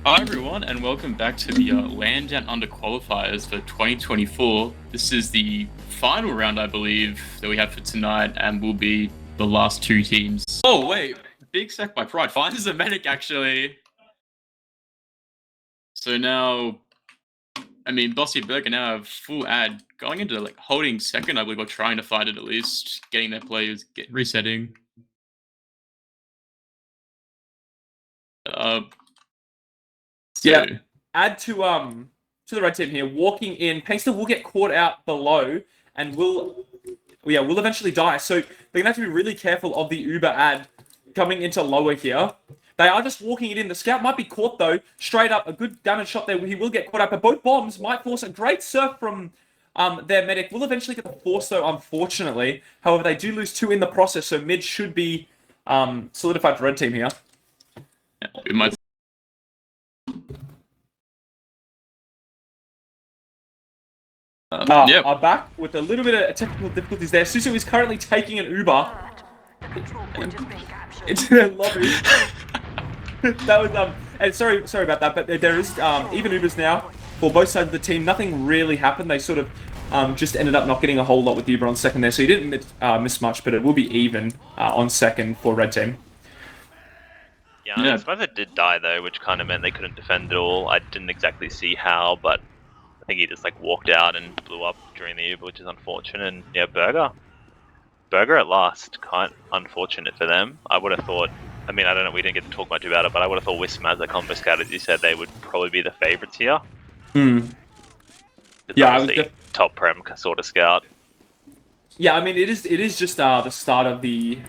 Hi everyone, and welcome back to the LAN Downunder Qualifiers for 2024. This is the final round, I believe, that we have for tonight, and will be the last two teams. Oh wait, big sack by Pride finds a medic actually. So now, I mean, Bossy and Burger now have full ad going into like holding second, I believe, or trying to fight it at least, getting their players resetting. Yeah, add to the red team here. Walking in, Pankster will get caught out below and will eventually die. So they're gonna have to be really careful of the Uber ad coming into lower here. They are just walking it in. The scout might be caught though. Straight up, a good damage shot there. He will get caught up, but both bombs might force a great surf from their medic. Will eventually get the force though, unfortunately. However, they do lose two in the process, so mid should be solidified for red team here. It might. Are back with a little bit of technical difficulties there. Susu is currently taking an Uber into the lobby. That was and sorry about that, but there is even Ubers now for both sides of the team. Nothing really happened. They sort of just ended up not getting a whole lot with the Uber on second there, so you didn't miss much, but it will be even on second for red team. Yeah, I suppose it did die though, which kind of meant they couldn't defend at all. I didn't exactly see how, but I think he just like walked out and blew up during the Uber, which is unfortunate. And yeah, Burger at last, kind of unfortunate for them. I would have thought, I mean, I don't know, we didn't get to talk much about it, but I would have thought Wismaz, the combo scout, as you said, they would probably be the favourites here. Yeah, I was top prem sort of scout. Yeah, I mean, it is just the start of the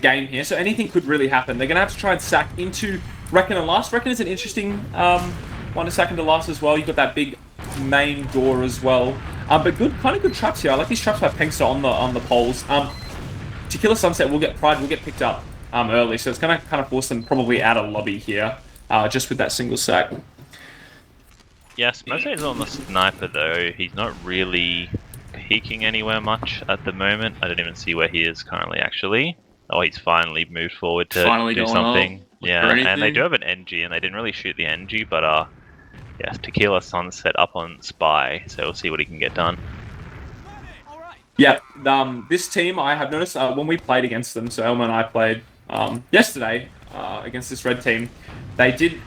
game here, so anything could really happen. They're gonna have to try and sack into Reckon and last. Reckon is an interesting one to sack into last as well. You've got that big main door as well, but kind of good traps here. I like these traps by Pankster on the poles. Tequila Sunset will get picked up early, so it's gonna kind of force them probably out of lobby here, just with that single sack. Yes, mostly he's on the sniper though. He's not really peeking anywhere much at the moment. I don't even see where he is currently actually. Oh, he's finally moved forward to do something. Yeah, and they do have an NG, and they didn't really shoot the NG, but yes, Tequila Sunset up on Spy, so we'll see what he can get done. Yeah, this team, I have noticed when we played against them, so Elmo and I played yesterday against this red team, they did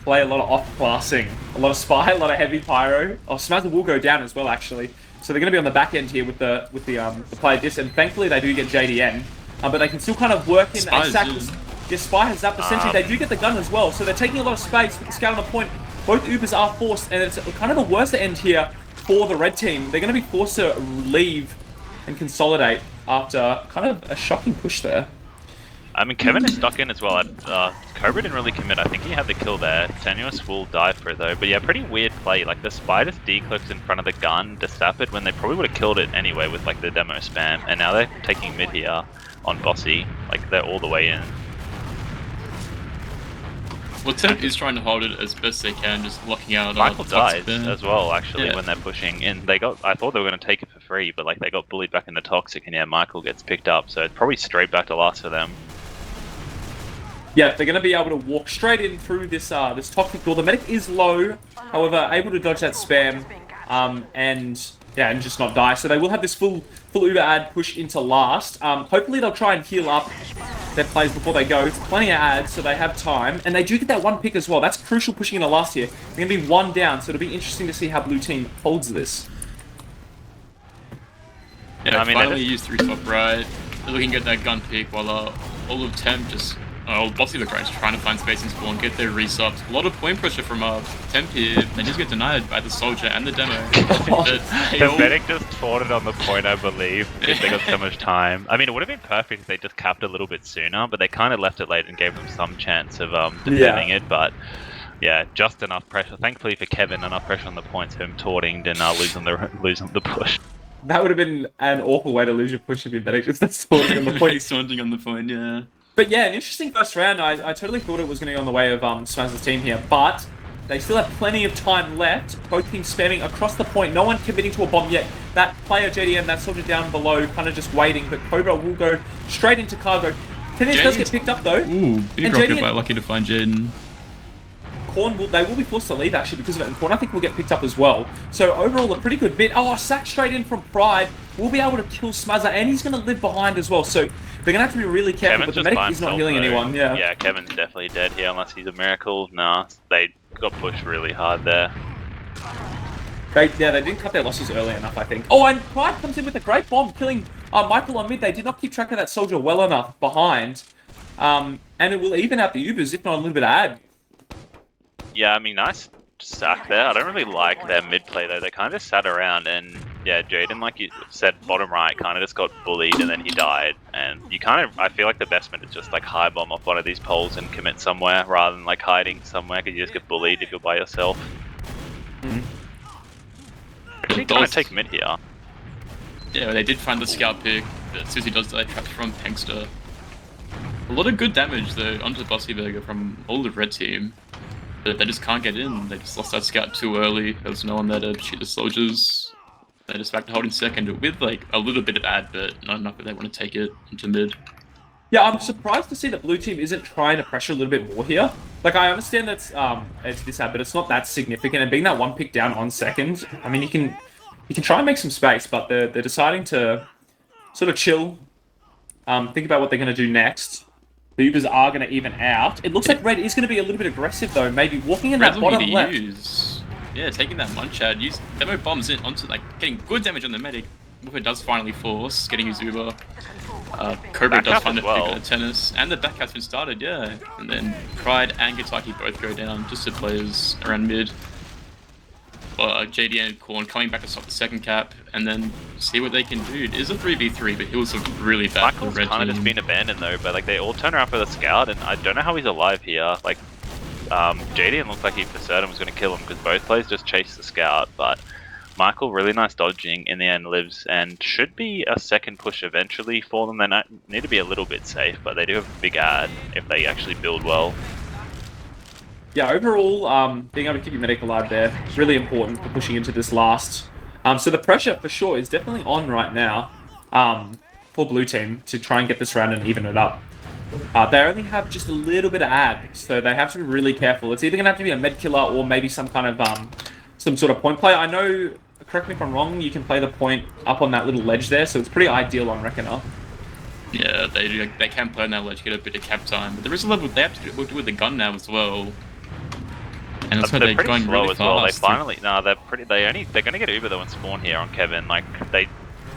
play a lot of off-classing, a lot of Spy, a lot of heavy pyro. Oh, Smazza will go down as well, actually. So they're going to be on the back end here with the player dis, and thankfully they do get JDN. But they can still kind of work in and sack. Yes, Spy has zapped the sentry. They do get the gun as well, so they're taking a lot of space with the scout on the point. Both Ubers are forced, and it's kind of the worst end here for the red team. They're going to be forced to leave and consolidate after kind of a shocking push there. I mean, Kevin is stuck in as well. Cobra didn't really commit. I think he had the kill there. Tenuous will die for it though. But yeah, pretty weird play. Like the Spy just decloaks in front of the gun to sap it when they probably would have killed it anyway with like the demo spam. And now they're taking mid here on Bossy. Like they're all the way in. Well, Temp is trying to hold it as best they can, just locking out. Michael dies as well, actually, when they're pushing in. I thought they were going to take it for free, but like they got bullied back into Toxic, and yeah, Michael gets picked up. So it's probably straight back to last for them. Yeah, they're going to be able to walk straight in through this this Toxic door. The medic is low, however, able to dodge that spam, and just not die. So they will have this full Uber ad push into last. Hopefully they'll try and heal up their plays before they go. It's plenty of ads, so they have time. And they do get that one pick as well. That's crucial pushing into last here. They're going to be one down, so it'll be interesting to see how blue team holds this. Yeah, I mean, finally used 3-stop right. They're looking at that gun pick while all of Temp just... Bossy the Great's trying to find space in spawn, get their resubs. A lot of point pressure from Temp here. They just get denied by the soldier and the demo. The medic just fought it on the point, I believe, because they got so much time. I mean, it would have been perfect if they just capped a little bit sooner, but they kind of left it late and gave them some chance of defending it. But yeah, just enough pressure. Thankfully for Kevin, enough pressure on the points for him taunting and losing the push. That would have been an awful way to lose your push if you medic just taunting on the point. Taunting on the point, yeah. But yeah, an interesting first round. I totally thought it was going to go on the way of Smazza's team here, but they still have plenty of time left. Both teams spamming across the point. No one committing to a bomb yet. That player JDM, that soldier down below, kind of just waiting, but Cobra will go straight into cargo. Tenuous does get picked up though. Ooh, big rocket by lucky to find Jaden. Corn they will be forced to leave actually because of it, and Corn I think will get picked up as well. So overall, a pretty good bit. Oh, a sack straight in from Pride. We'll be able to kill Smazza, and he's going to live behind as well. So they're going to have to be really careful, but the medic is not healing anyone. Yeah. Yeah, Kevin's definitely dead here unless he's a miracle. Nah, they got pushed really hard there. They didn't cut their losses early enough, I think. Oh, and Pride comes in with a great bomb, killing Michael on mid. They did not keep track of that soldier well enough behind. And it will even out the Ubers, if not a little bit of ad. Yeah, I mean, nice sack there. I don't really like their mid play though. They kind of just sat around and, yeah, Jaden, like you said, bottom right, kind of just got bullied and then he died. And you kind of, I feel like the best bet is just like high bomb off one of these poles and commit somewhere rather than like hiding somewhere because you just get bullied if you're by yourself. Actually trying to take mid here. Yeah, they did find the scout pick, but Susie does die trapped from Tankster. A lot of good damage though onto Bossy Burger from all the red team. But they just can't get in. They just lost that scout too early. There was no one there to shoot the soldiers. They're just back to holding second with like a little bit of ad, but not enough that they want to take it into mid. Yeah, I'm surprised to see that blue team isn't trying to pressure a little bit more here. Like, I understand that it's this ad, but it's not that significant. And being that one pick down on second, I mean, you can try and make some space, but they're deciding to sort of chill, think about what they're going to do next. The Ubers are going to even out. It looks like Red is going to be a little bit aggressive, though. Maybe walking in that bottom left. Yeah, taking that munch ad. Use demo bombs in onto, like, getting good damage on the medic. Woofer does finally force, getting his Uber. Cobra does find the pick on the tennis. And the back has been started, yeah. And then Pride and Gitaki both go down, just to players around mid. JD and Corn coming back to stop the second cap, and then see what they can do. It is a 3v3, but he was really bad for the red team. Kind of just been abandoned though, but like they all turn around for the scout, and I don't know how he's alive here. Like, JD looked like he for certain was going to kill him because both players just chased the scout, but Michael, really nice dodging, in the end lives, and should be a second push eventually for them. They need to be a little bit safe, but they do have a big ad if they actually build well. Yeah, overall, being able to keep your medic alive there is really important for pushing into this last. So the pressure, for sure, is definitely on right now for blue team to try and get this round and even it up. They only have just a little bit of ad, so they have to be really careful. It's either going to have to be a med killer or maybe some kind of some sort of point play. I know, correct me if I'm wrong, you can play the point up on that little ledge there, so it's pretty ideal on Reckoner. Yeah, they can play on that ledge, get a bit of cap time, but there is a level they have to do with the gun now as well. And that's why they're going slow really as well. They fast. finally, they're gonna get Uber though and spawn here on Kevin. Like they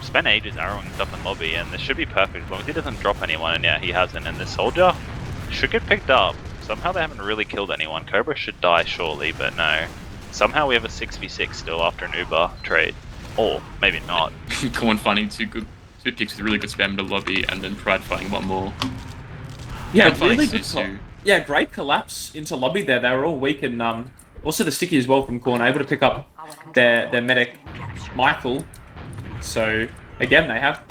spent ages arrowing stuff in lobby, and this should be perfect as long as he doesn't drop anyone. And yeah, he hasn't. And the soldier should get picked up. Somehow they haven't really killed anyone. Cobra should die shortly, but no. Somehow we have a 6v6 still after an Uber trade, or maybe not. Corn finding two picks with really good spam in the lobby, and then Pride finding one more. Yeah, really good. Yeah, great collapse into lobby there. They were all weak, and also the sticky as well from Corn, able to pick up their medic, Michael. So again, they have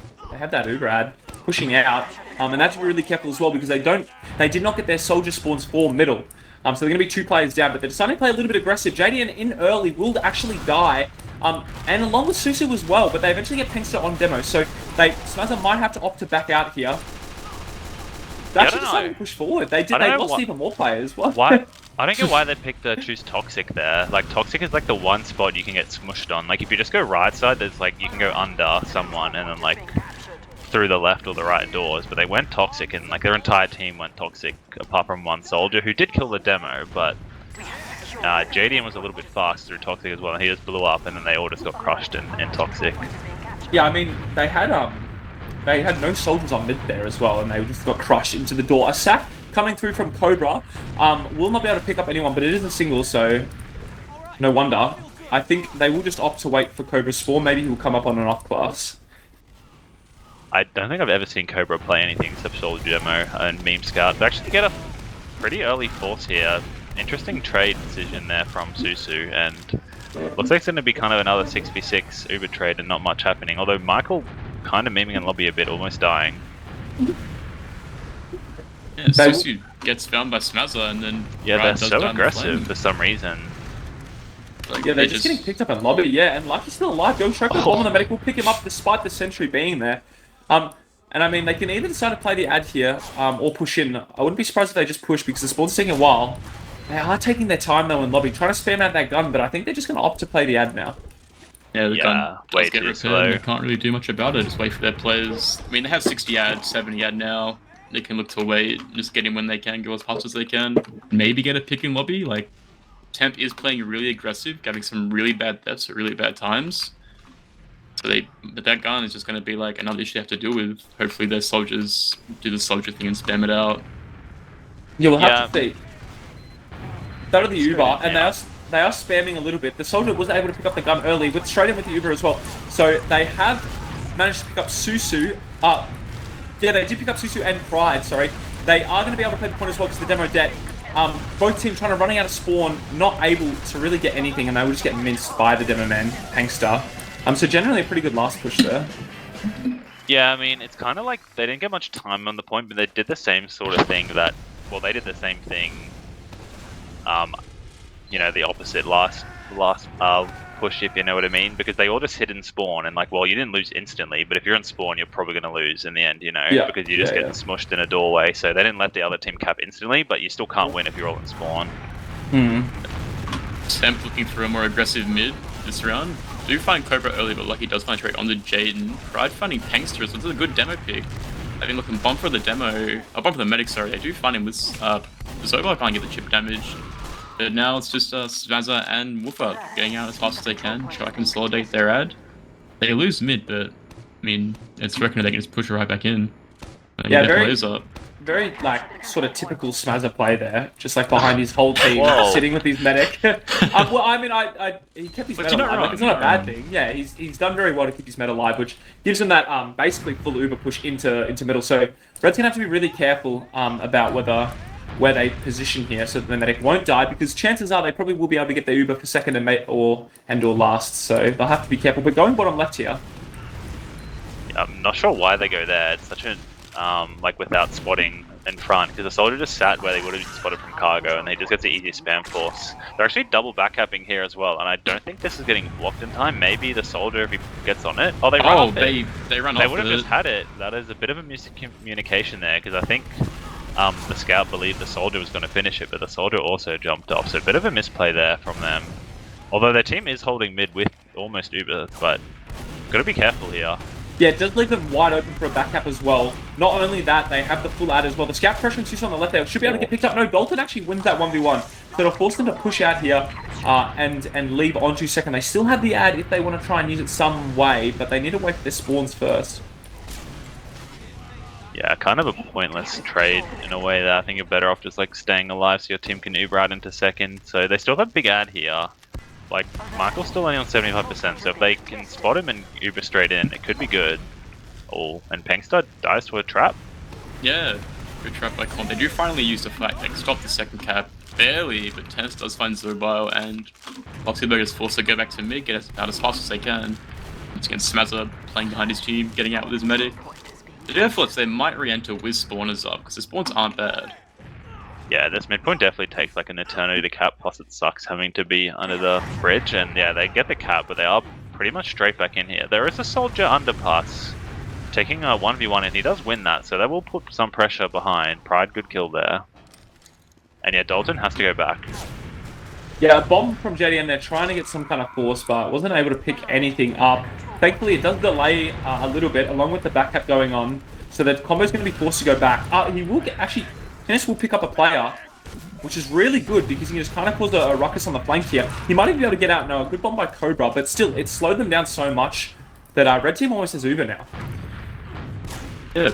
that Uber ad pushing out, and they have to be really careful as well because they did not get their soldier spawns for middle. So they're going to be 2 players down, but they're deciding to play a little bit aggressive. JDN in early will actually die, and along with Susu as well, but they eventually get Pinkster on demo, so Smazza might have to opt to back out here. They actually decided to push forward. They lost even more players. What? Why? I don't get why they picked to choose Toxic there. Like, Toxic is like the one spot you can get smushed on. Like, if you just go right side, there's like, you can go under someone and then like through the left or the right doors. But they went Toxic, and like their entire team went Toxic apart from one soldier who did kill the demo, but JDN was a little bit fast through Toxic as well, and he just blew up, and then they all just got crushed in Toxic. Yeah, I mean, they had no soldiers on mid there as well, and they just got crushed into the door. A sack coming through from Cobra will not be able to pick up anyone, but it is a single, so no wonder. I think they will just opt to wait for Cobra's spawn. Maybe he'll come up on an off class. I don't think I've ever seen Cobra play anything except Soldier Demo and Meme Scout. They actually get a pretty early force here. Interesting trade decision there from Susu, and looks like it's going to be kind of another 6v6 Uber trade and not much happening. Although Michael kind of memeing in lobby a bit, almost dying. Yeah, Susu gets found by Smazza, and then they're so aggressive for some reason. Like, yeah, they're just getting picked up in lobby, yeah, and Lucky's still alive. Go straight for the bomb on the medic will pick him up despite the sentry being there. And I mean, they can either decide to play the ad here, or push in. I wouldn't be surprised if they just push, because the spawn's taking a while. They are taking their time though in lobby, trying to spam out that gun, but I think they're just going to opt to play the ad now. Yeah, the gun way does get too repaired. slow. And they can't really do much about it. Just wait for their players. I mean, they have 60 ad, 70 ad now. They can look to wait, just get in when they can, go as fast as they can. Maybe get a pick in lobby. Like, Temp is playing really aggressive, getting some really bad deaths at really bad times. So but that gun is just going to be like another issue they have to deal with. Hopefully their soldiers do the soldier thing and spam it out. Yeah, we'll have to see. That are the Uber, and they are spamming a little bit. The soldier was able to pick up the gun early, with straight in with the Uber as well. So they have managed to pick up Susu. Yeah, they did pick up Susu and Pride, sorry. They are going to be able to play the point as well because the demo dead. Both teams running out of spawn, not able to really get anything, and they will just get minced by the demo man, Hangster. So generally a pretty good last push there. Yeah, I mean, it's kind of like they didn't get much time on the point, but they did the same sort of thing that, well, they did the same thing, you know, the opposite last push, if you know what I mean, because they all just hit and spawn, and like, well, you didn't lose instantly, but if you're in spawn, you're probably going to lose in the end, you know, because you're just getting smushed in a doorway. So they didn't let the other team cap instantly, but you still can't win if you're all in spawn. Temp looking for a more aggressive mid this round. Do find Cobra early, but Lucky does find straight on the Jaden. Pride finding Pangster, so this is a good demo pick. I've been looking bomb for the demo, bomb for the medic, sorry. I do find him with Zoba, can't get the chip damage. But now it's just Smazza and Woofer getting out as fast as they can, try to consolidate their ad. They lose mid, but I mean, it's reckoned they can just push right back in. Yeah, very like sort of typical Smazza play there, just like behind his whole team, sitting with his medic. Well, I mean, he kept his meta alive. Like, it's not a bad thing. Yeah, he's done very well to keep his meta alive, which gives him that basically full Uber push into middle. So Red's gonna have to be really careful about where they position here, so that the medic won't die, because chances are they probably will be able to get their Uber for second or last. So they'll have to be careful. But going bottom left here. Yeah, I'm not sure why they go there. It's such a like without spotting in front, because the soldier just sat where they would have spotted from cargo, and he just gets the easy spam force. They're actually double backcapping here as well, and I don't think this is getting blocked in time. Maybe the soldier, if he gets on it, they run off it. They run off. They would have just had it. That is a bit of a miscommunication there, because I think the scout believed the soldier was going to finish it, but the soldier also jumped off. So a bit of a misplay there from them. Although their team is holding mid with almost Uber, but gotta be careful here. Yeah, it does leave them wide open for a back cap as well. Not only that, they have the full ad as well. The scout pressure and Susu on the left there should be able to get picked up. No, Dalton actually wins that 1v1. So it'll force them to push out here and leave onto second. They still have the ad if they want to try and use it some way, but they need to wait for their spawns first. Yeah, kind of a pointless trade in a way that I think you're better off just like staying alive so your team can Uber out into second. So they still have big ad here. Like, Michael's still only on 75%, so if they can spot him and Uber straight in, it could be good. Oh, and Pangstar dies to a trap. Yeah, good trap by Con. They do finally use the fight, like, stop the second cap. Barely, but Tennis does find Zobile, and Boxyberg is forced to go back to mid, get out as fast as they can. Once again, Smazza playing behind his team, getting out with his medic. The Deathflips, they might re-enter with spawners up, because the spawns aren't bad. Yeah, this midpoint definitely takes like an eternity to cap, plus it sucks having to be under the bridge, and yeah, they get the cap, but they are pretty much straight back in here. There is a soldier underpass, taking a 1v1, and he does win that, so that will put some pressure behind. Pride, good kill there. And yeah, Dalton has to go back. Yeah, a bomb from JDM, they're trying to get some kind of force, but wasn't able to pick anything up. Thankfully, it does delay a little bit, along with the back cap going on, so that combo's going to be forced to go back. He will get, actually, Tennis will pick up a player, which is really good because he just kind of caused a ruckus on the flank here. He might even be able to get out. No, a good bomb by Cobra, but still, it slowed them down so much that Red Team almost has Uber now. Yeah.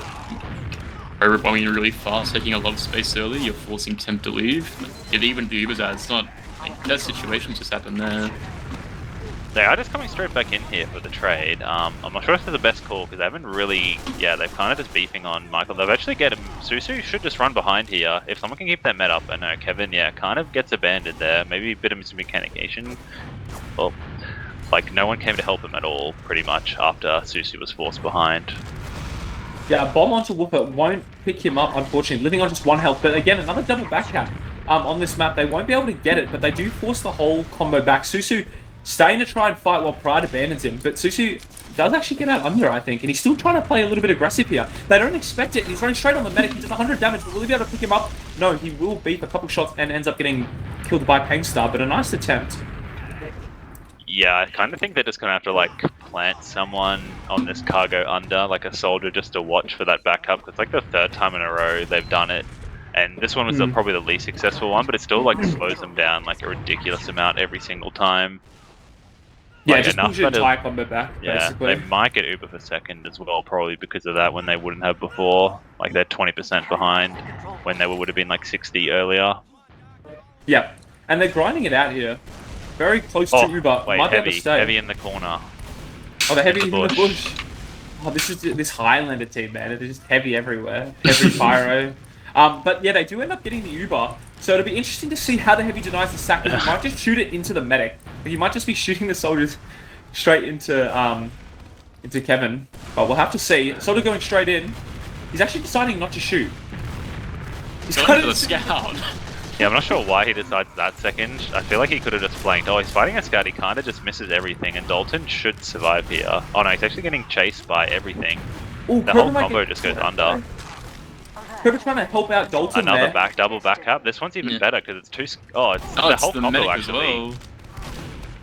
Cobra bombing really fast, taking a lot of space early, you're forcing Temp to leave. If even the Uber's out, it's not, like, that situation just happened there. They are just coming straight back in here for the trade. I'm not sure if they're the best call because they haven't really, they're kind of just beefing on Michael. They've actually get him. Susu should just run behind here. If someone can keep that med up, I know Kevin, kind of gets abandoned there. Maybe a bit of miscommunication. Well, like no one came to help him at all, pretty much, after Susu was forced behind. Yeah, a bomb onto Whooper won't pick him up, unfortunately, living on just one health. But again, another double back cap on this map. They won't be able to get it, but they do force the whole combo back. Susu staying to try and fight while Pride abandons him, but Susu does actually get out under, I think, and he's still trying to play a little bit aggressive here. They don't expect it. He's running straight on the medic. He does 100 damage, but will he be able to pick him up? no, he will beep a couple shots and ends up getting killed by Pangstar, but a nice attempt. Yeah, I kind of think they're just going to have to, like, plant someone on this cargo under, like a soldier, just to watch for that backup. It's like the 3rd time in a row they've done it. And this one was probably the least successful one, but it still, like, slows them down, like, a ridiculous amount every single time. Yeah, Like, just pulls your entire combo back, basically. They might get Uber for second as well, probably because of that, when they wouldn't have before. Like, they're 20% behind, when they would have been, like, 60 earlier. Yeah, and they're grinding it out here. Very close to Uber. Wait, might be able to stay. heavy in the corner. Oh, the heavy in the bush. Oh, this is this Highlander team, man. They're just heavy everywhere. Heavy pyro. But yeah, they do end up getting the Uber. So it'll be interesting to see how the heavy denies the sack. He might just shoot it into the medic. He might just be shooting the soldiers straight into Kevin. But we'll have to see. Soldier going straight in. He's actually deciding not to shoot. He's going for the scout. Yeah, I'm not sure why he decides that second. I feel like he could have just flanked. Oh, he's fighting a scout. He kind of just misses everything, and Dalton should survive here. Oh no, he's actually getting chased by everything. Ooh, the whole combo just goes under. Kova's trying to help out Dalton Another there. double backup. This one's even better because it's 2... Oh, it's the whole combo actually.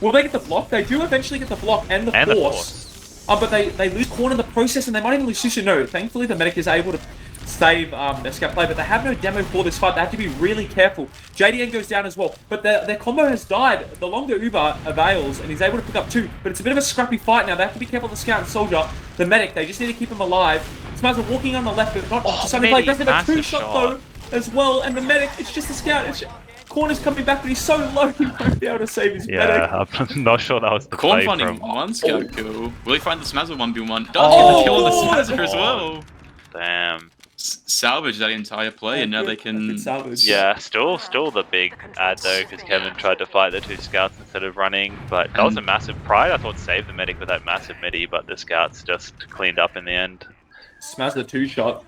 Will they get the block? They do eventually get the block and the force. But they lose corner in the process, and they might even lose Susu. No, thankfully the medic is able to save their scout play, but they have no demo for this fight. They have to be really careful. JDN goes down as well, but their combo has died. The longer Uber avails, and he's able to pick up 2, but it's a bit of a scrappy fight now. They have to be careful of the scout and soldier. The medic, they just need to keep him alive. Smiles are walking on the left, but not to something like that. They have a 2-shot though as well, and the medic, it's just a scout. Corner's coming back, but he's so low he won't be able to save his medic. Yeah, I'm not sure that was the Corn play finding from... one scout kill. Will he find the Smazzer 1v1? Does get the kill on the Smazzer as well. Damn. Salvage that entire play, and now they can... Yeah, still the big ad though, because Kevin tried to fight the 2 scouts instead of running, but that was a massive pride. I thought saved the medic with that massive midi, but the scouts just cleaned up in the end. Smash the 2-shot.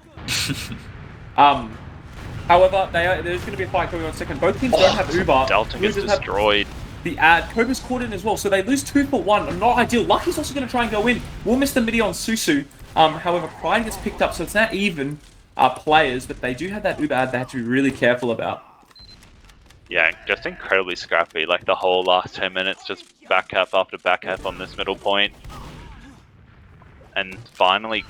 However, there's going to be a fight going on second. Both teams don't have Uber. Dalton gets destroyed. The ad. Cobra's caught in as well, so they lose 2 for 1. Not ideal. Lucky's also going to try and go in. We'll miss the midi on Susu. However, Pride gets picked up, so it's not even players, but they do have that Uber ad they have to be really careful about. Yeah, just incredibly scrappy. Like the whole last 10 minutes, just back half after back half on this middle point. And finally,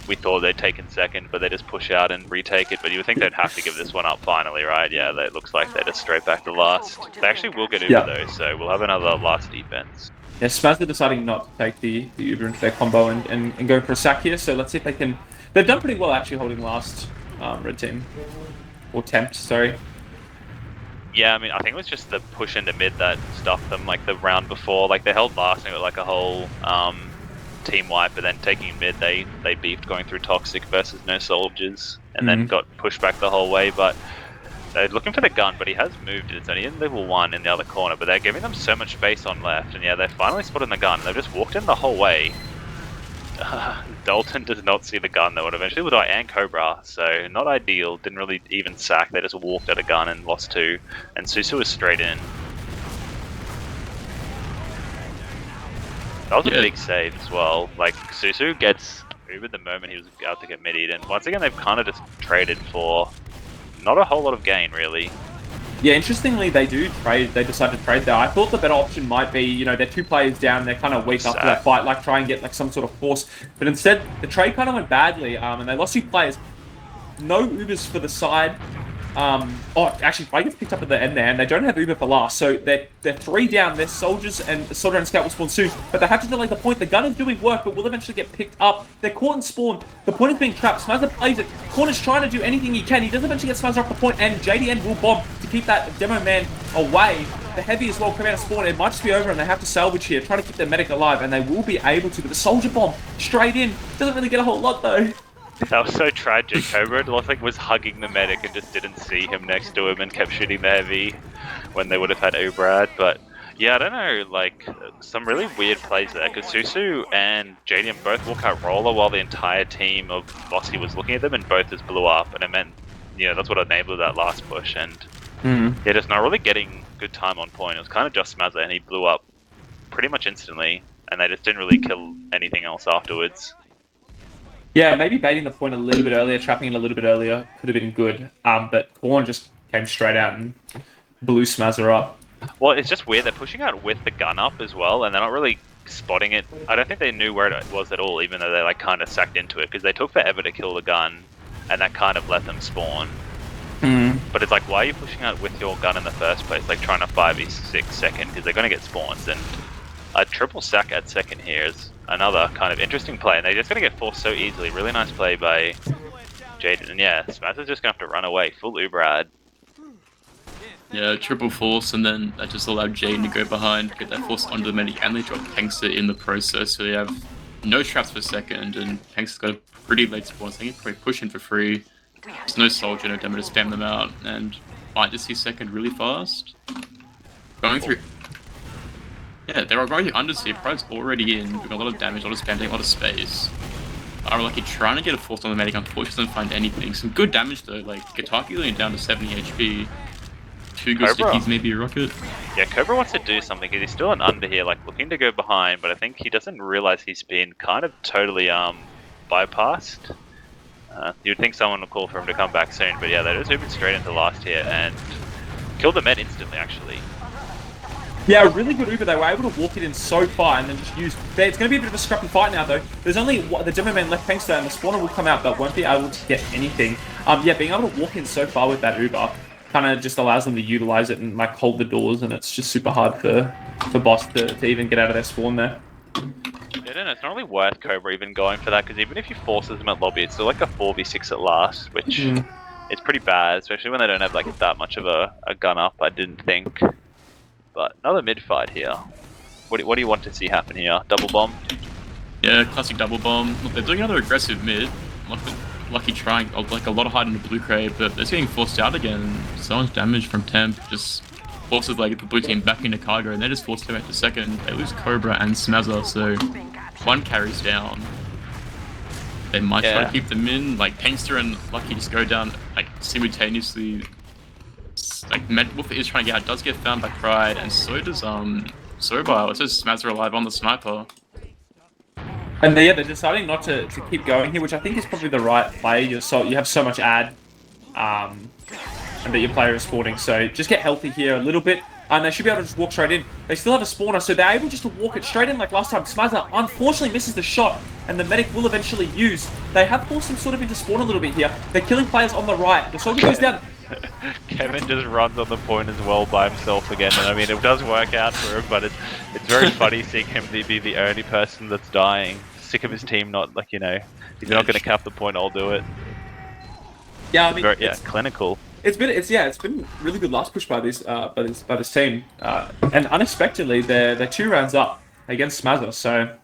we thought they'd taken second, but they just push out and retake it. But you would think they'd have to give this one up finally, right? Yeah, it looks like they're just straight back to last. They actually will get Uber though, so we'll have another last defense. Yeah, Spaz are deciding not to take the Uber into their combo and go for a sack here, so let's see if they can... They've done pretty well actually holding last, red team. Or temp, sorry. Yeah, I mean, I think it was just the push into mid that stuffed them, like the round before. Like they held last and it was like a whole team wipe, but then taking mid, they beefed going through Toxic versus no soldiers, and then got pushed back the whole way, but they're looking for the gun, but he has moved it. It's only in level 1 in the other corner, but they're giving them so much space on left, and yeah, they finally spotted the gun. They've just walked in the whole way. Dalton does not see the gun though, and eventually will die, and Cobra, so not ideal. Didn't really even sack, they just walked at a gun and lost 2, and Susu was straight in. That was a big save as well. Like, Susu gets Ubered the moment he was about to get mid-eat, and once again they've kind of just traded for not a whole lot of gain, really. Yeah, interestingly, they do trade. They decide to trade there. I thought the better option might be, you know, they're 2 players down, they're kind of weak after that fight, like try and get like some sort of force. But instead, the trade kind of went badly, and they lost 2 players. No Ubers for the side. Actually, Frey gets picked up at the end there, and they don't have Uber for last, so they're 3 down. Their soldiers and Soldier and Scout will spawn soon, but they have to delay the point. The gun is doing work, but will eventually get picked up. They're caught in spawn. The point is being trapped. Smazzer plays it. Corner's trying to do anything he can. He does eventually get Smazzer off the point, and JDN will bomb to keep that demo man away. The heavy as well come out of spawn. It might just be over, and they have to salvage here, trying to keep their medic alive, and they will be able to. But the soldier bomb straight in doesn't really get a whole lot though. That was so tragic. Cobra was hugging the medic and just didn't see him next to him and kept shooting the heavy when they would have had Ubrad. But yeah, I don't know, like some really weird plays there because Susu and JDM both walk out roller while the entire team of Bossy was looking at them, and both just blew up, and it meant, you know, that's what enabled that last push. And yeah, just not really getting good time on point. It was kind of just Smazzer, and he blew up pretty much instantly, and they just didn't really kill anything else afterwards. Yeah, maybe baiting the point a little bit earlier, trapping it a little bit earlier could have been good. But Corn just came straight out and blew Smazzer up. Well, it's just weird. They're pushing out with the gun up as well, and they're not really spotting it. I don't think they knew where it was at all, even though they like kind of sacked into it, because they took forever to kill the gun, and that kind of let them spawn. But it's like, why are you pushing out with your gun in the first place? Like trying to 5v6 second, because they're going to get spawns, and a triple sack at second here is another kind of interesting play, and they're just going to get forced so easily. Really nice play by Jaden, and yeah, Smazzer's just going to have to run away, full Uberad. Yeah, triple force, and then that just allowed Jaden to go behind, get that force onto the medic, and they drop Tankster in the process, so they have no traps for second, and Tankster's got a pretty late spawn, so I think he's probably pushing for free. There's no soldier, no demo to spam them out, and might just see second really fast. Going through... Yeah, they were going through Undersea, Pride's already in, doing a lot of damage, a lot of spam, taking a lot of space. Are lucky trying to get a force on the medic, unfortunately doesn't find anything. Some good damage though, like Gataki only down to 70 HP. Two good stickies, maybe a rocket. Yeah, Cobra wants to do something because he's still an under here, like looking to go behind, but I think he doesn't realize he's been kind of totally bypassed. You'd think someone would call for him to come back soon, but yeah, they just moved straight into last here and killed the med instantly, actually. Yeah, a really good Uber. They were able to walk it in so far and then just use... It's going to be a bit of a scrappy fight now, though. There's only the demo man left Tankster, and the spawner will come out, but won't be able to get anything. Yeah, being able to walk in so far with that Uber kind of just allows them to utilize it and like hold the doors, and it's just super hard for Boss to even get out of their spawn there. Yeah, no, it's not really worth Cobra even going for that, because even if you forces them at lobby, it's still like a 4v6 at last, which is pretty bad, especially when they don't have like that much of a gun up, I didn't think. But another mid fight here. What do you want to see happen here? Double bomb? Yeah, classic double bomb. Look, they're doing another aggressive mid. Lucky trying like a lot of hide in the blue crate, but they're getting forced out again. So much damage from temp just forces like the blue team back into cargo, and they just force them out to second. They lose Cobra and Smazzer, so one carries down. They might try to keep them in. Like Tankster and Lucky just go down like simultaneously. Like Wolf is trying to get out, does get found by Pride, and so does Sobar. It says Smazzer alive on the sniper. And they're deciding not to keep going here, which I think is probably the right play. You have so much ad, and that your player is spawning, so just get healthy here a little bit, and they should be able to just walk straight in. They still have a spawner, so they're able just to walk it straight in like last time. Smazzer unfortunately misses the shot, and the medic will eventually use. They have forced him sort of into spawn a little bit here. They're killing players on the right. The soldier goes down. Kevin just runs on the point as well by himself again, and I mean it does work out for him, but it's very funny seeing him be the only person that's dying. Sick of his team not, like, you know, if you're not going to cap the point, I'll do it. Yeah, I mean, it's clinical. It's been really good last push by this team, and unexpectedly they're 2 rounds up against Smazzer, so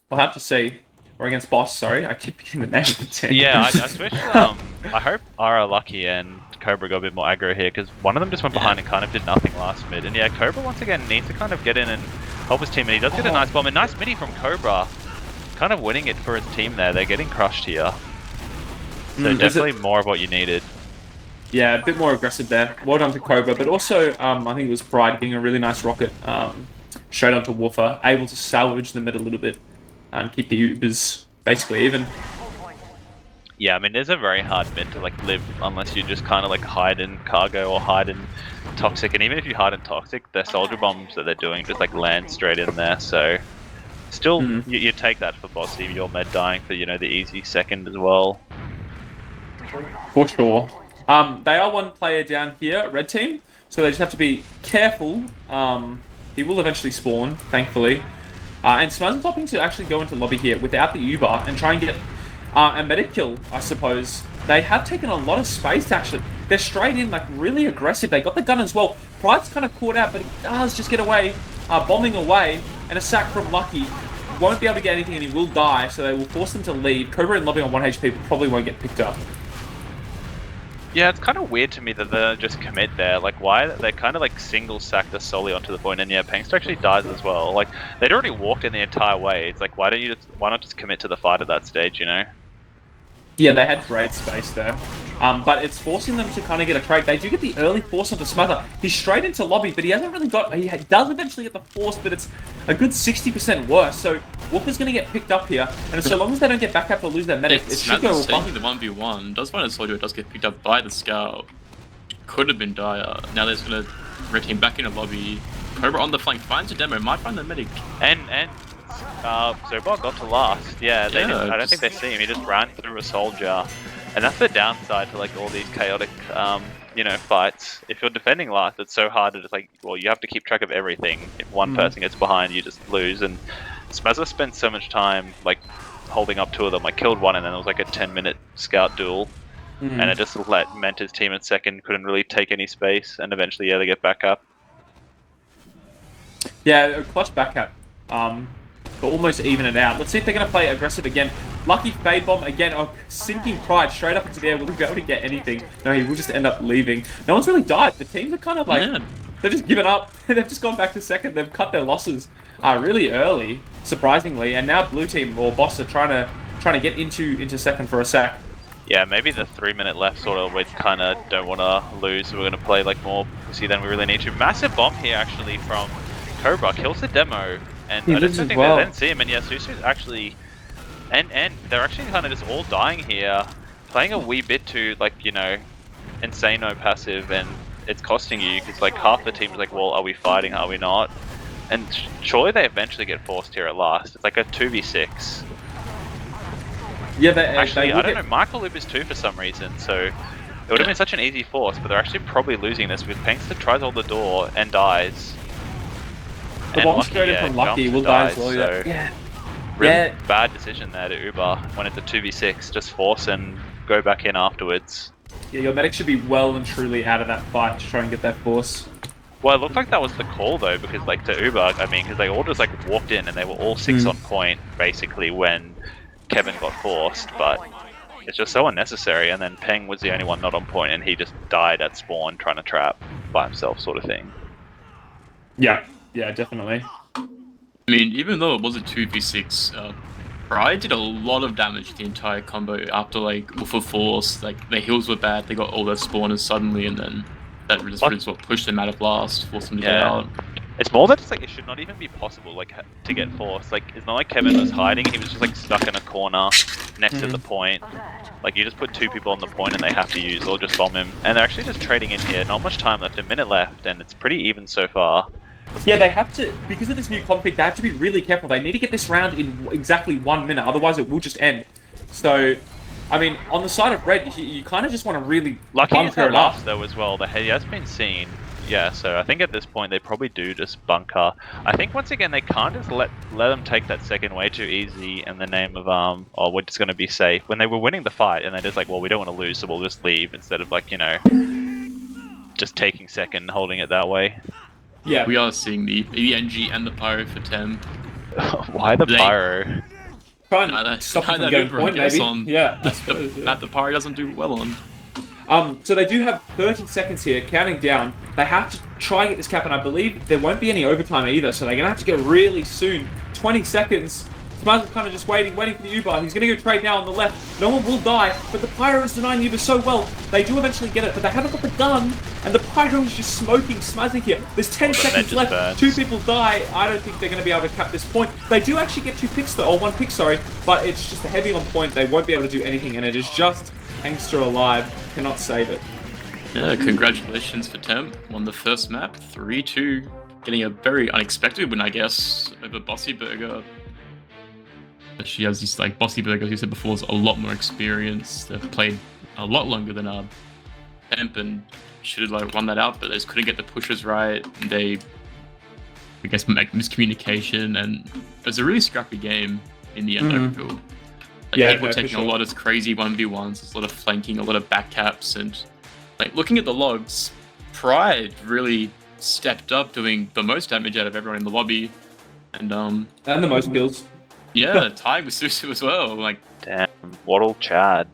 we'll have to see. Or against Boss, sorry, I keep getting the name of the team. Yeah, I switched. I hope Ara Lucky and Cobra got a bit more aggro here, because one of them just went behind and kind of did nothing last mid. And yeah, Cobra once again needs to kind of get in and help his team, and he does get a nice bomb. And nice midi from Cobra, kind of winning it for his team there. They're getting crushed here. So definitely more of what you needed. Yeah, a bit more aggressive there. Well done to Cobra, but also I think it was Pride getting a really nice rocket straight onto Woofer, able to salvage the mid a little bit and keep the Ubers basically even. Yeah, I mean, there's a very hard mid to like live unless you just kind of like hide in cargo or hide in toxic, and even if you hide in toxic, the soldier bombs that they're doing just like land straight in there. So still, you take that for Bossy. Your med dying for, you know, the easy second as well. For sure. They are 1 player down here, red team, so they just have to be careful. He will eventually spawn, thankfully. And Smazer's opting to actually go into lobby here without the Uber and try and get a medic kill, I suppose. They have taken a lot of space, actually. They're straight in, like, really aggressive. They got the gun as well. Pride's kind of caught out, but he does just get away, bombing away, and a sack from Lucky. Won't be able to get anything, and he will die, so they will force him to leave. Cobra in lobby on 1 HP probably won't get picked up. Yeah, it's kind of weird to me that they just commit there. Like, why? They kind of like single sack the Soli onto the point, and yeah, Pangster actually dies as well. Like, they'd already walked in the entire way. It's like, why not just commit to the fight at that stage, you know? Yeah, they had great space there. But it's forcing them to kind of get a trade. They do get the early force onto Smother. He's straight into lobby, but he hasn't really got... He does eventually get the force, but it's a good 60% worse. So Walker's going to get picked up here. And so long as they don't get back up or lose their medic, it should go taking the 1v1. Does find a soldier, it does get picked up by the scout. Could have been dire. Now they're just going to red team back into lobby. Cobra on the flank finds a demo, might find the medic. And Zobot got to last. Yeah, they didn't, I don't think they see him. He just ran through a soldier. And that's the downside to like all these chaotic, you know, fights. If you're defending last, it's so hard to just like, well, you have to keep track of everything. If one person gets behind, you just lose. And Smazza spent so much time like holding up two of them. I killed one, and then it was like a 10-minute scout duel, and it just meant his team at second couldn't really take any space. And eventually, yeah, they get back up. Yeah, a clutch back up. But almost even it out. Let's see if they're going to play aggressive again. Lucky Fade Bomb again. Oh, sinking Pride straight up into the air. Will he be able to get anything? No, he will just end up leaving. No one's really died. The teams are kind of like... They've just given up. They've just gone back to second. They've cut their losses really early, surprisingly. And now Blue Team or Boss are trying to get into second for a sack. Yeah, maybe the 3-minute left sort of we kind of don't want to lose. We're going to play like more pussy than we really need to. Massive bomb here actually from Cobra. Kills the demo. And I just don't think they didn't see him. And yeah, Susu's actually... And they're actually kind of just all dying here. Playing a wee bit too, like, you know, insano passive, and it's costing you, because like half the team's like, well, are we fighting, are we not? And surely they eventually get forced here at last. It's like a 2v6. Yeah, actually, I don't know, Michael Lubis too for some reason, so it would have been such an easy force, but they're actually probably losing this because Pankster tries to hold the door and dies. The bomb's straight in from Lucky will die as well, so really bad decision there to Uber when it's a 2v6, just force and go back in afterwards. Yeah, your medic should be well and truly out of that fight to try and get that force. Well, it looked like that was the call though, because like to Uber, I mean, because they all just like walked in and they were all 6 on point basically when Kevin got forced, but it's just so unnecessary. And then Peng was the only one not on point, and he just died at spawn trying to trap by himself, sort of thing. Yeah, definitely. I mean, even though it was a 2v6, Pride did a lot of damage to the entire combo after like Wolf of Force. Like their heals were bad, they got all their spawners suddenly, and then that was what pushed them out of last, forced them to get out. It's more that it's like it should not even be possible like to get forced. Like it's not like Kevin was hiding; he was just like stuck in a corner next to the point. Like you just put 2 people on the point and they have to use or just bomb him. And they're actually just trading in here. Not much time left, a minute left, and it's pretty even so far. Yeah, they have to, because of this new conflict, they have to be really careful. They need to get this round in exactly 1 minute, otherwise it will just end. So, I mean, on the side of Red, you kind of just want to really bunker it up. Though as well, he has been seen. Yeah, so I think at this point they probably do just bunker. I think once again they can't just let them take that second way too easy in the name of oh, we're just going to be safe. When they were winning the fight and they're just like, well, we don't want to lose, so we'll just leave instead of like, you know, just taking second, holding it that way. Yeah, we are seeing the NG and the Pyro for temp. Why the Pyro? Trying to stop them from getting point, maybe. Yeah, that the Pyro doesn't do well on. So they do have 30 seconds here, counting down. They have to try and get this cap, and I believe there won't be any overtime either, so they're going to have to get really soon. 20 seconds. Smaz is kind of just waiting for the Uber. He's going to go trade now on the left. No one will die, but the Pyro is denying the Uber so well. They do eventually get it, but they haven't got the gun, and the Pyro is just smoking Smazzy here. There's 10 seconds left. Burns. 2 people die. I don't think they're going to be able to cap this point. They do actually get 2 picks, though, or 1 pick, sorry, but it's just a heavy on point. They won't be able to do anything, and it is just Angster alive. Cannot save it. Yeah, congratulations for Temp. Won the first map, 3-2. Getting a very unexpected win, I guess, over Bossy Burger. She has this, like, Bossy Burger, as you said before, is a lot more experience. They've played a lot longer than Temp and should have, like, won that out, but they just couldn't get the pushes right. They, I guess, make miscommunication, and it was a really scrappy game in the end, I feel. Like, people were taking a lot of crazy 1v1s, there's a lot of flanking, a lot of backcaps, and like looking at the logs, Pride really stepped up, doing the most damage out of everyone in the lobby, and the most kills. Yeah, tied with Susu as well. Like, damn, Waddle Chad.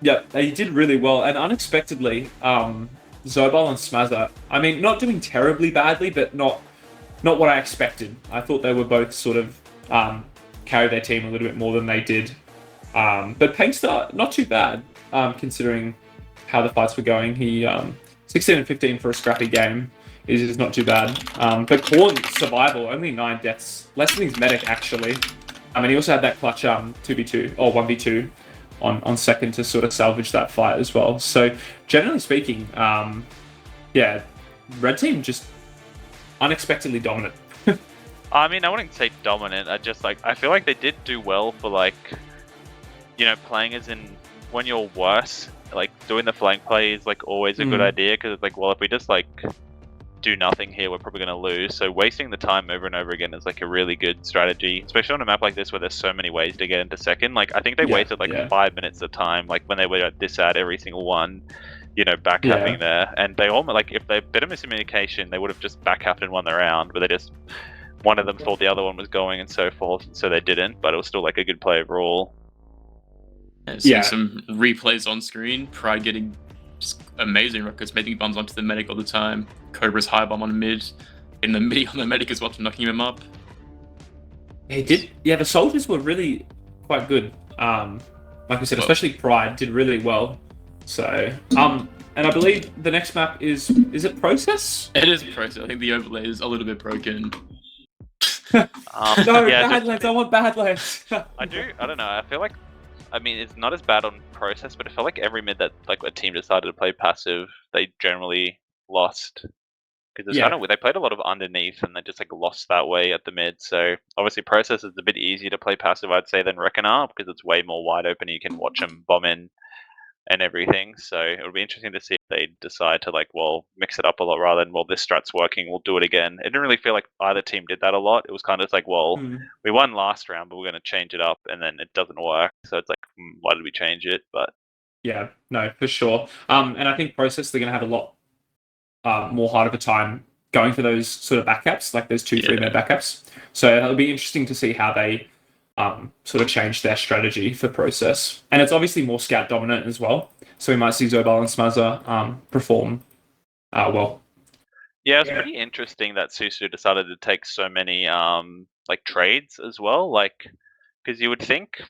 Yeah, he did really well, and unexpectedly, Zobal and Smazza. I mean, not doing terribly badly, but not what I expected. I thought they were both sort of carry their team a little bit more than they did. But Pankster, not too bad. considering how the fights were going. He 16 and 15 for a scrappy game is not too bad. But Korn's survival, only 9 deaths, less than his medic actually. And he also had that clutch 2v2 or 1v2 on second to sort of salvage that fight as well. So generally speaking, yeah, red team just unexpectedly dominant. I mean, I wouldn't say dominant. I feel like they did do well for playing as in when you're worse. Like doing the flank play is like always a good idea because it's like, well, if we just like do nothing here, we're probably going to lose. So wasting the time over and over again is like a really good strategy, especially on a map like this where there's so many ways to get into second. Like I think they wasted 5 minutes of time, like when they were at this at every single one, back capping there, and they almost like if they bit of miscommunication, they would have just back capped and won the round, but they just one of them thought the other one was going and so forth, so they didn't. But it was still like a good play overall. Seeing some replays on screen, Pride getting just amazing records, making bombs onto the medic all the time. Cobra's high bomb on mid, in the midi on the medic as well, knocking him up. He did. Yeah, the soldiers were really quite good. Like I said, especially Pride did really well. So, and I believe the next map is it Process? It is Process. I think the overlay is a little bit broken. No, Badlands. I want Badlands. I don't know. I feel like, I mean, it's not as bad on Process, but I felt like every mid that like a team decided to play passive, they generally lost. Because they played a lot of underneath and they just like lost that way at the mid. So obviously Process is a bit easier to play passive, I'd say, than Reckoner because it's way more wide open. You can watch them bomb in and everything. So it'll be interesting to see if they decide to mix it up a lot rather than, this strat's working, we'll do it again. It didn't really feel like either team did that a lot. It was kind of like, we won last round, but we're going to change it up, and then it doesn't work. So it's like, why did we change it? But yeah, no, for sure. And I think Process, they're going to have a lot more hard of a time going for those sort of backups, like those 2-3 minute backups. So it'll be interesting to see how they sort of change their strategy for Process. And it's obviously more scout dominant as well. So we might see Zobal and Smazza perform well. Yeah, it was pretty interesting that Susu decided to take so many trades as well. Like, because you would think,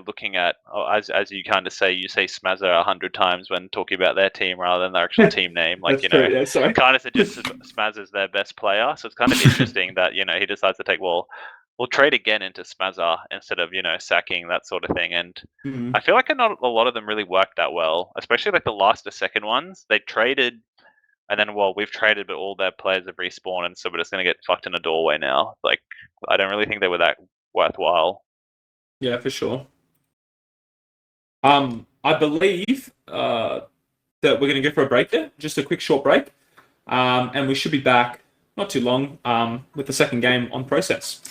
looking at as you kind of say, you say Smazza 100 times when talking about their team rather than their actual team name. Like, kind of suggests Smazza's their best player. So it's kind of interesting that he decides to take we'll trade again into Smazza instead of sacking, that sort of thing. And I feel like not a lot of them really worked that well, especially like the last or second ones. They traded. And then, we've traded, but all their players have respawned, and so we're just going to get fucked in a doorway now. Like, I don't really think they were that worthwhile. Yeah, for sure. I believe that we're going to go for a break there, just a quick short break, and we should be back not too long with the second game on Process.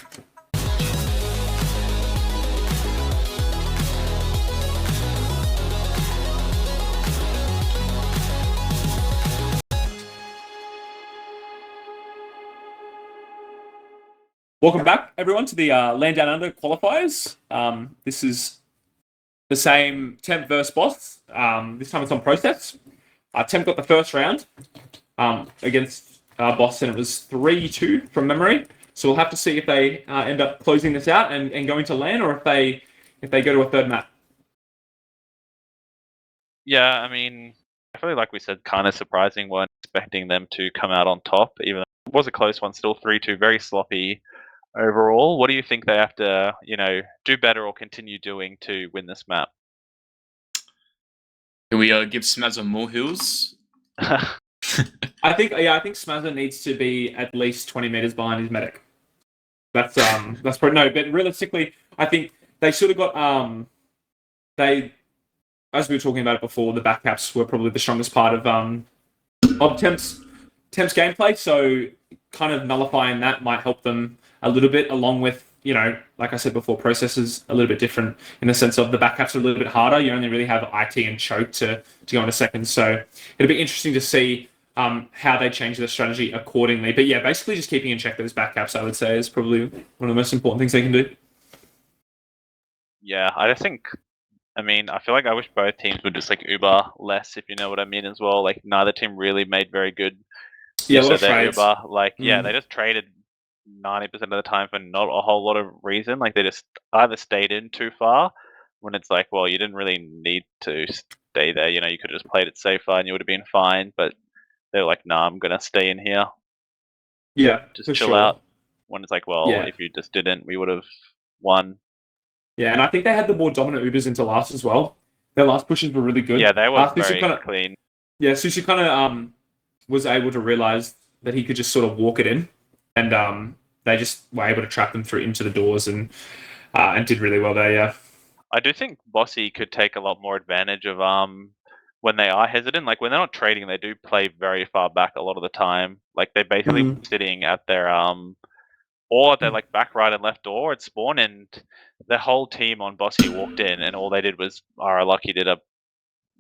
Welcome back, everyone, to the LAN Downunder Qualifiers. This is the same temp versus boss. This time it's on Process. Temp got the first round against boss, and it was 3-2 from memory. So we'll have to see if they end up closing this out and going to LAN, or if they go to a third map. Yeah, I mean, I feel like we said, kind of surprising. Weren't expecting them to come out on top, even though it was a close one. Still 3-2, very sloppy. Overall, what do you think they have to, do better or continue doing to win this map? Can we give Smazza more heals? I think Smazza needs to be at least 20 meters behind his medic. That's probably no, but realistically, I think they sort of got as we were talking about it before, the backups were probably the strongest part of Temp's gameplay. So kind of nullifying that might help them a little bit, along with, like I said before, Process is a little bit different in the sense of the backups are a little bit harder. You only really have IT and Choke to go into second. So it'll be interesting to see how they change their strategy accordingly. But yeah, basically just keeping in check those backups, I would say, is probably one of the most important things they can do. Yeah, I feel like I wish both teams would just Uber less, if you know what I mean as well. Like, neither team really made very good use of their Uber. Like, they just traded 90% of the time for not a whole lot of reason. Like, they just either stayed in too far when it's like, well, you didn't really need to stay there. You know, you could have just played it safer and you would have been fine. But they're like, nah, I'm gonna stay in here. Yeah, Just for chill sure. out. When it's like, well, Yeah. if you just didn't, we would have won. Yeah, and I think they had the more dominant Ubers into last as well. Their last pushes were really good. Yeah, they were Sushi very kinda, clean. Yeah, Sushi kind of was able to realize that he could just sort of walk it in, and they just were able to trap them through into the doors and did really well there. Yeah. I do think Bossy could take a lot more advantage of when they are hesitant. Like when they're not trading, they do play very far back a lot of the time. Like they're basically sitting at their or they're like back right and left door at spawn, and the whole team on Bossy walked in, and all they did was Lucky did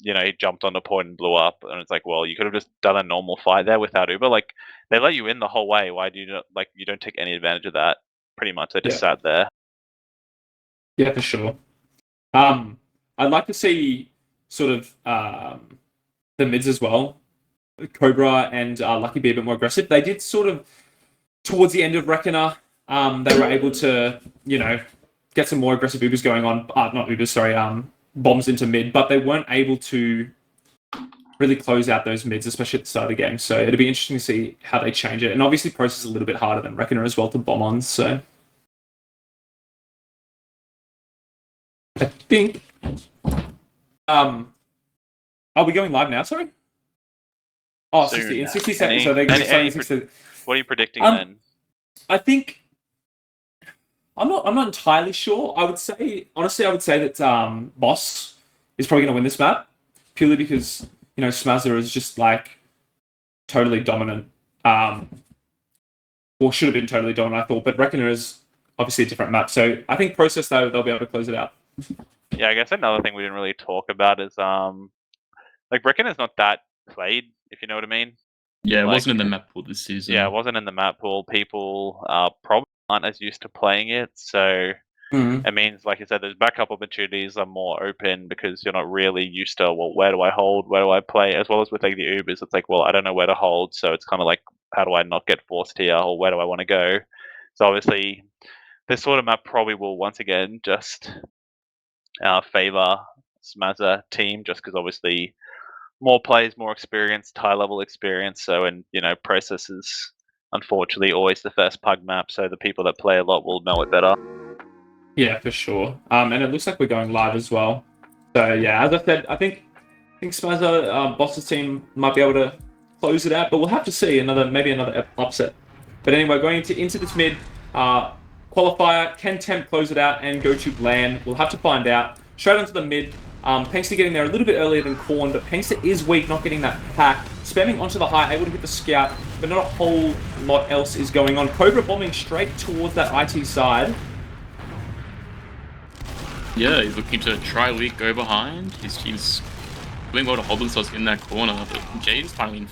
he jumped on the point and blew up, and it's like, well, you could have just done a normal fight there without Uber. Like they let you in the whole way. Why do you not, like you don't take any advantage of that? Pretty much, they just sat there. Yeah, for sure. I'd like to see sort of the mids as well. Cobra and Lucky be a bit more aggressive. They did sort of towards the end of Reckoner. They were able to, get some more aggressive Ubers going on. Not Ubers, sorry. Bombs into mid, but they weren't able to really close out those mids, especially at the start of the game. So it'll be interesting to see how they change it. And obviously, Process is a little bit harder than Reckoner as well to bomb on. So I think. Are we going live now? Sorry. Oh, Soon. 60 in 60 seconds. So they're going to 60. What are you predicting then? I think. I'm not entirely sure. I would say that Boss is probably going to win this map purely because Smazza is just like totally dominant. Or should have been totally dominant, I thought. But Reckoner is obviously a different map, so I think Process though they'll be able to close it out. Yeah, I guess another thing we didn't really talk about is like Reckoner's not that played, if you know what I mean. Yeah, it wasn't in the map pool this season. Yeah, it wasn't in the map pool. People probably aren't as used to playing it, so it means, like you said, there's backup opportunities are more open because you're not really used to, well, where do I hold, where do I play, as well as with like the Ubers, it's like, well, I don't know where to hold, so it's kind of like, how do I not get forced here, or where do I want to go? So obviously, this sort of map probably will once again just favor Smazza team, just because obviously more players, more experience, high level experience. So, and Process is unfortunately always the first pug map, so the people that play a lot will know it better. Yeah, for sure. And it looks like we're going live as well. So yeah, as I said, I think Smazza Boss's team might be able to close it out, but we'll have to see maybe another upset. But anyway, going into this mid qualifier, can Temp close it out and go to LAN? We'll have to find out. Straight onto the mid. Pengster getting there a little bit earlier than Korn, but Pengster is weak, not getting that pack. Spamming onto the high, able to hit the scout, but not a whole lot else is going on. Cobra bombing straight towards that IT side. Yeah, he's looking to try leak, go behind. His team's doing well to hold themselves in that corner, but Jaden's finally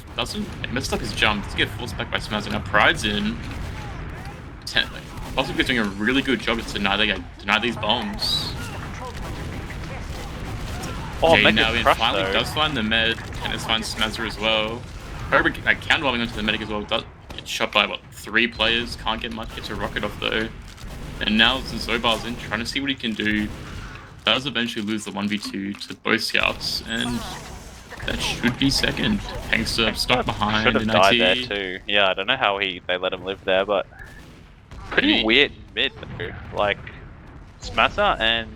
messed up his jump to get forced back by Smaz. Now Pride's in. Bossy is doing a really good job to deny these bombs. Oh, Jaden now in finally does find the med, and it's finds Smazzer as well. Cobra counter-bombing onto the medic as well. Does get shot by 3 players, can't get much, gets a rocket off though. And now Zobar's in, trying to see what he can do. Does eventually lose the 1v2 to both scouts, and that should be second. Pengster stuck behind. Should have in died IT. there too. Yeah, I don't know how they let him live there, but pretty weird mid though. Like Smazza and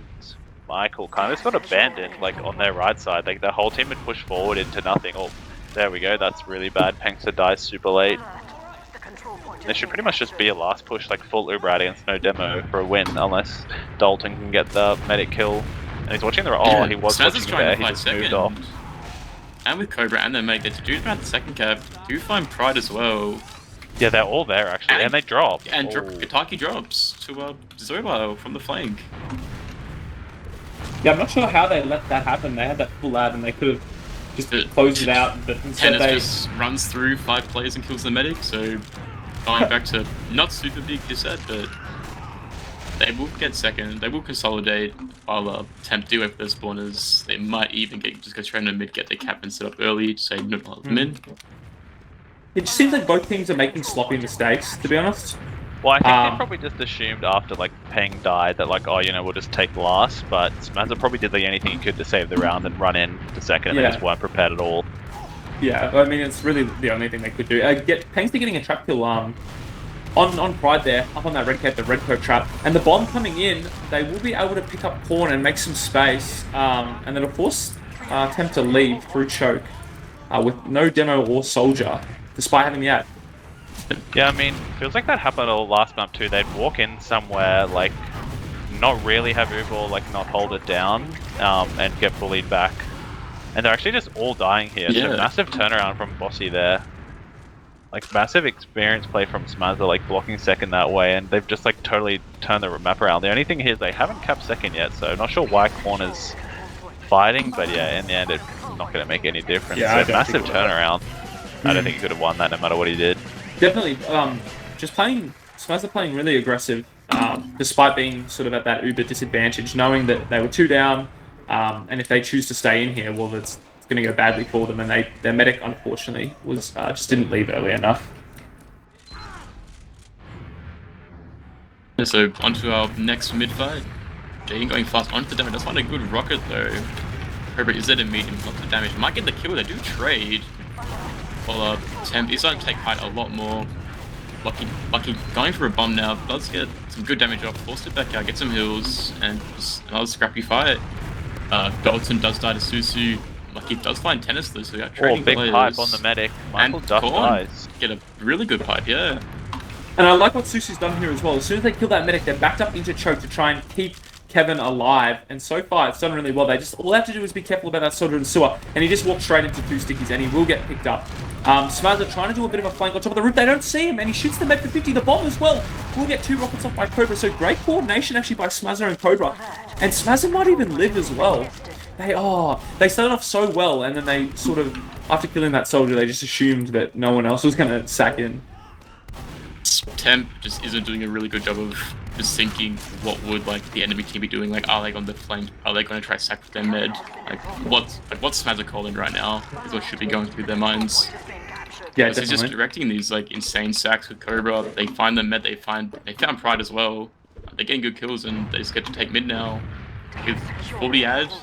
Michael kind of just got abandoned, like on their right side. Like the whole team had pushed forward into nothing. Oh, there we go. That's really bad. Pengster dies super late. There should pretty much just be a last push, like full Uber out against no demo for a win, unless Dalton can get the medic kill. And he's watching the he was watching there, he just moved off. And with Cobra and their mate, they do about the second cap, do find Pride as well. Yeah, they're all there actually, and they drop. And Itaki drops to Zobar from the flank. Yeah, I'm not sure how they let that happen. They had that full ad and they could have just closed it out, but instead they just runs through 5 players and kills the medic, so going back to not super big set, but they will get second. They will consolidate while Temp do with their spawners. They might even just go straight into mid, get their cap and set up early to say no them in. It just seems like both teams are making sloppy mistakes, to be honest. Well, I think they probably just assumed after like Peng died that like, oh, you know, we'll just take last. But Smazza probably did like anything he could to save the round and run in to second, and they just weren't prepared at all. Yeah, I mean it's really the only thing they could do. Peng's getting a trap kill on Pride there, up on that red cap, the red coat trap, and the bomb coming in, they will be able to pick up corn and make some space, and then of course attempt to leave through choke with no demo or soldier, despite having the ad. Yeah, I mean, feels like that happened all last map too. They'd walk in somewhere, like, not really have Uber, or, like, not hold it down, and get bullied back. And they're actually just all dying here, so massive turnaround from Bossy there. Like, massive experience play from Smazza, like, blocking second that way, and they've just, like, totally turned the map around. The only thing here is they haven't capped second yet, so not sure why Corner's fighting, but yeah, in the end, it's not going to make any difference. Yeah, so massive turnaround. I don't think he could have won that no matter what he did. Definitely, Smazza playing really aggressive, despite being sort of at that uber disadvantage, knowing that they were 2 down, and if they choose to stay in here, well, it's going to go badly for them, and their medic, unfortunately, was just didn't leave early enough. So, onto our next mid-fight. Jaden going fast onto the damage. That's not a good rocket, though. Herbert is at a medium, lots of damage. Might get the kill, they do trade. Well, temp, he's starting to take height a lot more. Lucky going for a bomb now, does get some good damage off, forced it back out, get some heals, and just another scrappy fight. Dalton does die to Susu. Lucky does find tennis though, so we got trading big players. pipe on the medic. Michael and Duff Korn dies. get a really good pipe, yeah. And I like what Susu's done here as well. As soon as they kill that medic, they're backed up into choke to try and keep Kevin alive, and so far it's done really well. All they have to do is be careful about that soldier in the sewer, and he just walks straight into 2 stickies, and he will get picked up. Smazza trying to do a bit of a flank on top of the roof. They don't see him, and he shoots the med for 50. The bomb as well will get 2 rockets off by Cobra, so great coordination actually by Smazza and Cobra. And Smazza might even live as well. They started off so well, and then they sort of, after killing that soldier, they just assumed that no one else was going to sack in. Temp just isn't doing a really good job of just thinking what would like the enemy team be doing. Like, are they on the flank? Are they going to try to sack with their med? Like, what's Smazza calling right now is what should be going through their minds. Yeah, he's just directing these like insane sacks with Cobra. They find the med. They found Pride as well. They're getting good kills, and they just get to take mid now with 40 ads.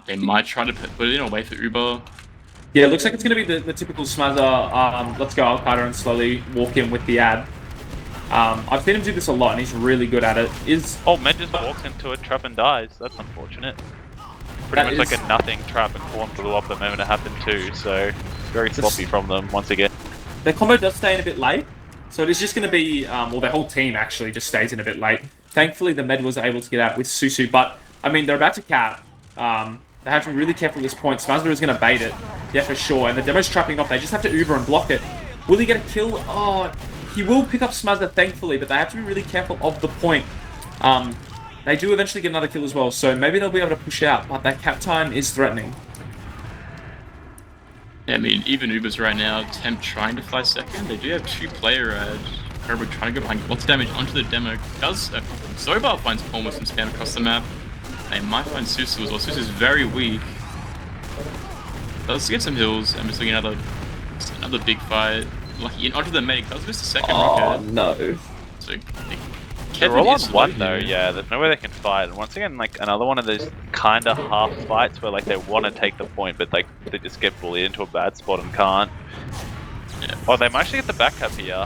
They might try to put it in away for Uber. Yeah, it looks like it's going to be the typical Smazza, let's go Al-Qaeda and slowly walk in with the ad. I've seen him do this a lot, and he's really good at it. Med just walks into a trap and dies. That's unfortunate. Pretty much like a nothing trap, and Korn blew up the moment it happened too, so very sloppy from them once again. Their combo does stay in a bit late, so it is just going to be, well, their whole team actually just stays in a bit late. Thankfully, the med was able to get out with Susu, but, I mean, they're about to cap. They have to be really careful at this point. Smazza is going to bait it. Yeah, for sure. And the demo's trapping off. They just have to Uber and block it. Will he get a kill? Oh, he will pick up Smazza, thankfully, but they have to be really careful of the point. They do eventually get another kill as well, so maybe they'll be able to push out, but that cap time is threatening. Yeah, I mean, even Uber's right now, Temp trying to fly second. They do have 2 player ads. Herbert trying to go behind. Lots of damage onto the demo. Sobar finds Korn with some spam across the map. They might find Susu as well. Susu's very weak. Does get some heals. I'm just looking at another big fight. Lucky onto the medic. Does miss the second rocket. Oh no. So, they're all on 1 though, yeah. There's no way they can fight. And once again, like another one of those kind of half fights where like they want to take the point, but like they just get bullied into a bad spot and can't. Yeah. Oh, they might actually get the backup here.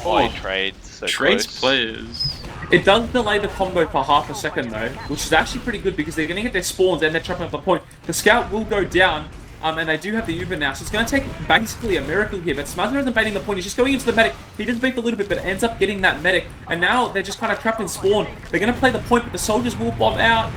Oh, he trades. So trades close. players. It does delay the combo for half a second though, which is actually pretty good because they're going to get their spawns and they're trapping up the point. The scout will go down, and they do have the Uber now, so it's going to take basically a miracle here. But Smazza isn't baiting the point, he's just going into the medic. He does bait a little bit, but ends up getting that medic. And now they're just kind of trapped in spawn. They're going to play the point, but the soldiers will bomb out.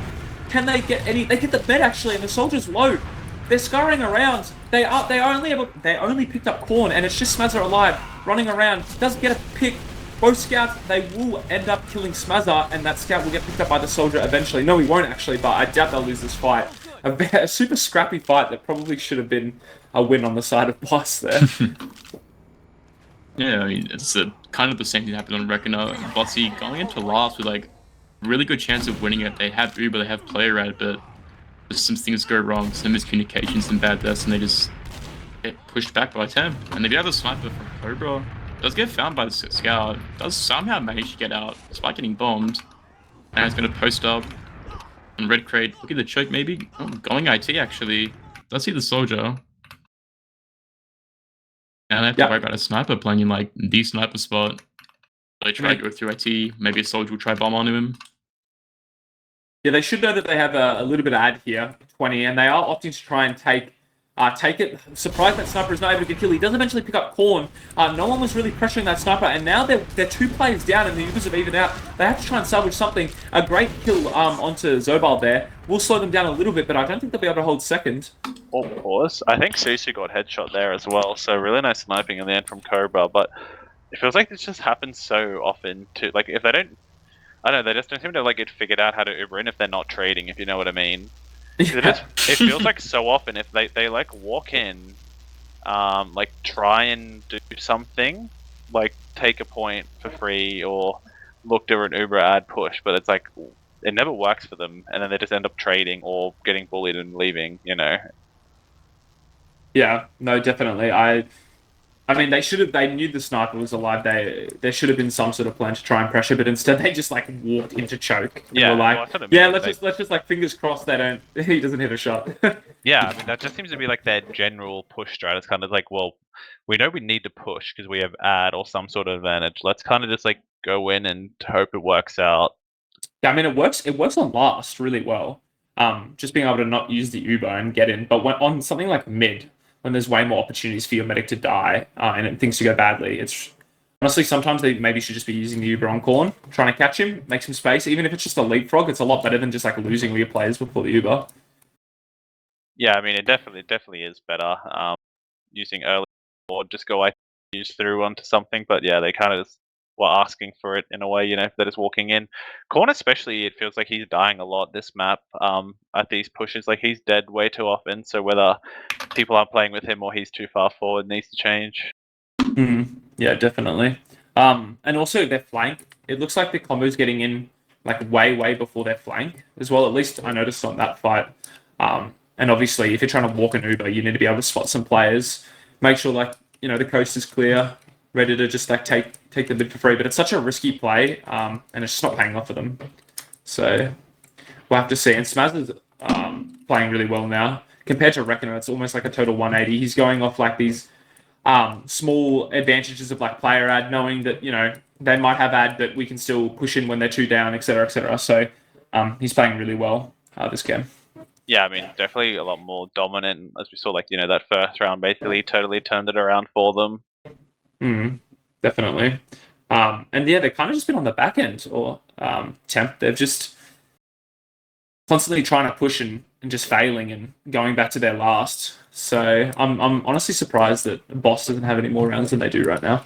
Can they get any? They get the med actually, and the soldiers load. They're scurrying around. They only picked up Korn, and it's just Smazza alive, running around. Does get a pick. Both scouts, they will end up killing Smazza, and that scout will get picked up by the soldier eventually. No, he won't actually, but I doubt they'll lose this fight. A super scrappy fight that probably should have been a win on the side of Boss there. Yeah, I mean, it's kind of the same thing happened on Reckoner. Bossy going into last with like really good chance of winning it. They have Uber, they have player rad, but just some things go wrong, some miscommunications and bad deaths, and they just get pushed back by Temp. And they do have a sniper from Cobra. Does get found by the scout. Does somehow manage to get out, despite getting bombed. And it's going to post up on red crate. Look at the choke, maybe. Oh, going IT actually. Does see the soldier. And I have to worry about a sniper playing in like the sniper spot. They try to go through IT. Maybe a soldier will try bomb onto him. Yeah, they should know that they have a little bit of ad here, 20, and they are opting to try and take it. Surprised that sniper is not able to get killed. He does eventually pick up Corn. No one was really pressuring that sniper, and now they're 2 players down, and the Ubers have evened out. They have to try and salvage something. A great kill onto Zobal there will slow them down a little bit, but I don't think they'll be able to hold second. Or pause. I think Susu got headshot there as well, so really nice sniping in the end from Cobra, but it feels like this just happens so often too. Like, if they don't, I don't know, they just don't seem to like get figured out how to Uber in if they're not trading, if you know what I mean. Yeah. It feels like so often if they like walk in, like try and do something, like take a point for free or look to an Uber ad push, but it's like it never works for them, and then they just end up trading or getting bullied and leaving, you know. Yeah, no, definitely. I mean, they knew the sniper was alive. There should have been some sort of plan to try and pressure, but instead they just like walked into choke. And Yeah, were like, well, yeah, let's just like fingers crossed he doesn't hit a shot. Yeah, I mean that just seems to be like their general push strat. It's kind of like, well, we know we need to push because we have ad or some sort of advantage. Let's kind of just like go in and hope it works out. Yeah, I mean, it works on last really well. Just being able to not use the Uber and get in, but on something like mid, when there's way more opportunities for your medic to die and things to go badly, it's honestly sometimes they maybe should just be using the Uber on Corn, trying to catch him, make some space. Even if it's just a leapfrog, it's a lot better than just like losing all your players before the Uber. Yeah, I mean it definitely is better using early or just go like use through onto something. But yeah, they kind of just were asking for it in a way, you know, they're just walking in. Corn especially, it feels like he's dying a lot this map at these pushes. Like he's dead way too often. So whether people aren't playing with him or he's too far forward needs to change. Yeah, definitely. And also their flank. It looks like the combo's getting in like way before their flank as well. At least I noticed on that fight. And obviously, if you're trying to walk an Uber, you need to be able to spot some players. Make sure like the coast is clear, ready to just like take the mid for free. But it's such a risky play, and it's just not paying off for them. So we'll have to see. And Smaz is playing really well now compared to Reckoner. It's almost like a total 180. He's going off like these small advantages of like player ad, knowing that they might have ad that we can still push in when they're 2 down, etc., etc. So he's playing really well this game. Yeah, I mean, definitely a lot more dominant, as we saw, like, that first round basically totally turned it around for them. Definitely. And yeah, they've kind of just been on the back end or temp. They've just constantly trying to push and just failing and going back to their last. So I'm honestly surprised that Boss doesn't have any more rounds than they do right now.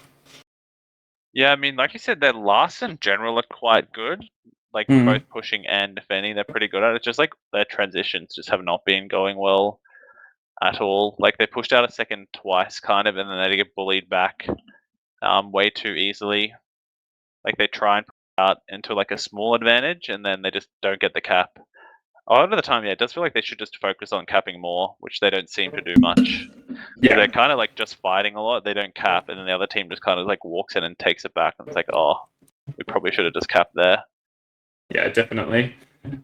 Yeah, I mean, like you said, their lasts in general are quite good. Like both pushing and defending, they're pretty good at it. It's just like their transitions just have not been going well at all. Like they pushed out a second twice, kind of, and then they get bullied back way too easily. Like they try and push out into like a small advantage, and then they just don't get the cap. A lot of the time, yeah, it does feel like they should just focus on capping more, which they don't seem to do much. Yeah, they're kind of like just fighting a lot. They don't cap, and then the other team just kind of like walks in and takes it back, and it's like, oh, we probably should have just capped there. Yeah, definitely.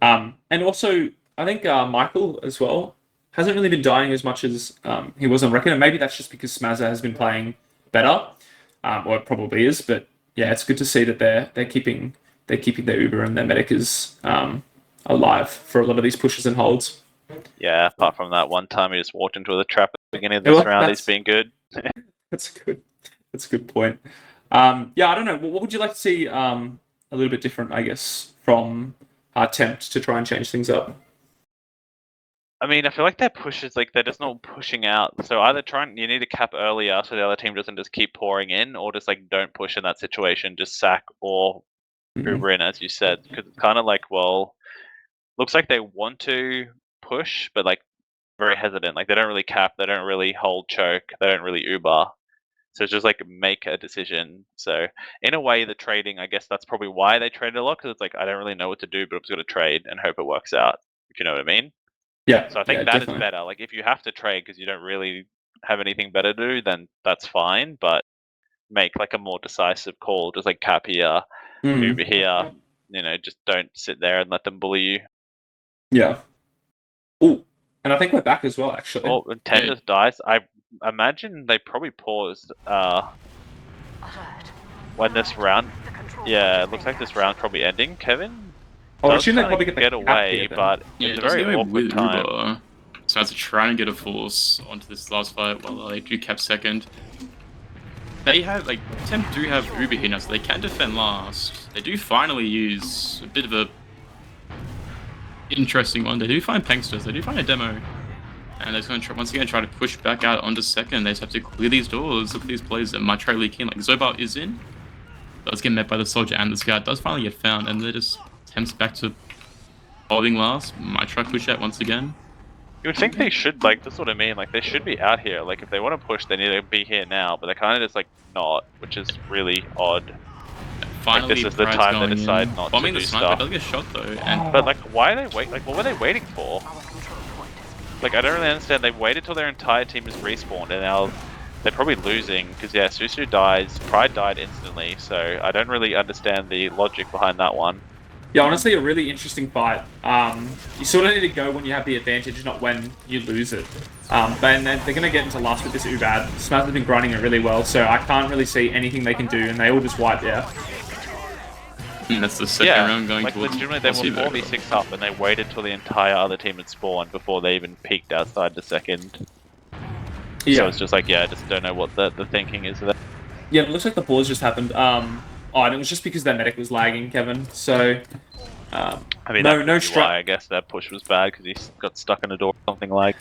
And also, I think Michael as well hasn't really been dying as much as he was on record. And maybe that's just because Smazza has been playing better, or it probably is. But yeah, it's good to see that they're keeping their Uber and their medic is alive for a lot of these pushes and holds. Yeah, apart from that one time he just walked into the trap at the beginning of this round, he's been good. That's good. That's a good point. Yeah, I don't know. What would you like to see a little bit different, I guess, from attempt to try and change things up? I mean, I feel like their pushes, like they're just not pushing out. So either you need to cap earlier so the other team doesn't just keep pouring in, or just like don't push in that situation, just sack or Uber in, as you said. Because it's kind of like, well, looks like they want to push, but like very hesitant. Like they don't really cap, they don't really hold choke, they don't really Uber. So it's just like make a decision. So in a way, the trading, I guess that's probably why they traded a lot, because it's like I don't really know what to do, but I'm just going to trade and hope it works out. If you know what I mean? Yeah. So I think that is better. Like if you have to trade because you don't really have anything better to do, then that's fine. But make like a more decisive call, just like Cap here, Uber here. You know, just don't sit there and let them bully you. Yeah. Oh, and I think we're back as well, actually. Oh, and 10 just dies. I imagine they probably paused when this round. Yeah, it looks like this round's probably ending. Kevin does they probably get away, but it's a very awkward time. So as to try and get a force onto this last fight while they do cap second. They have, like, Temp do have Uber here now, so they can defend last. They do finally use a bit of a interesting one. They do find Pengsters, they do find a demo. And they're going to once again try to push back out onto second. They just have to clear these doors. Look at these players that might try to leak in. Like Zobar is in. Does get met by the soldier and the scout. Does finally get found, and they just attempts back to holding last. Might try to push out once again. You would think they should, like, that's what I mean, like, they should be out here. Like, if they want to push, they need to be here now, but they're kind of just, like, not, which is really odd. Finally, like, this is the time they decide not bombing to the do sniper stuff. does get shot, though. And But, like, why are they like, what were they waiting for? Like, I don't really understand. They waited till their entire team is respawned, and now they're probably losing, because, yeah, Susu dies, Pride died instantly, so I don't really understand the logic behind that one. Yeah, honestly, a really interesting fight. You sort of need to go when you have the advantage, not when you lose it. But then they're going to get into last with this Ubad. Smaz has been grinding it really well, so I can't really see anything they can do, and they all just wipe there. And that's the second round going like, towards legitimately, they were 4v6 up, and they waited till the entire other team had spawned before they even peeked outside the second. Yeah. So it's just like, yeah, I just don't know what the thinking is there. Yeah, it looks like the pause just happened. Oh, and it was just because their medic was lagging, Kevin. So, I mean, no that's why I guess that push was bad, because he got stuck in a door or something like.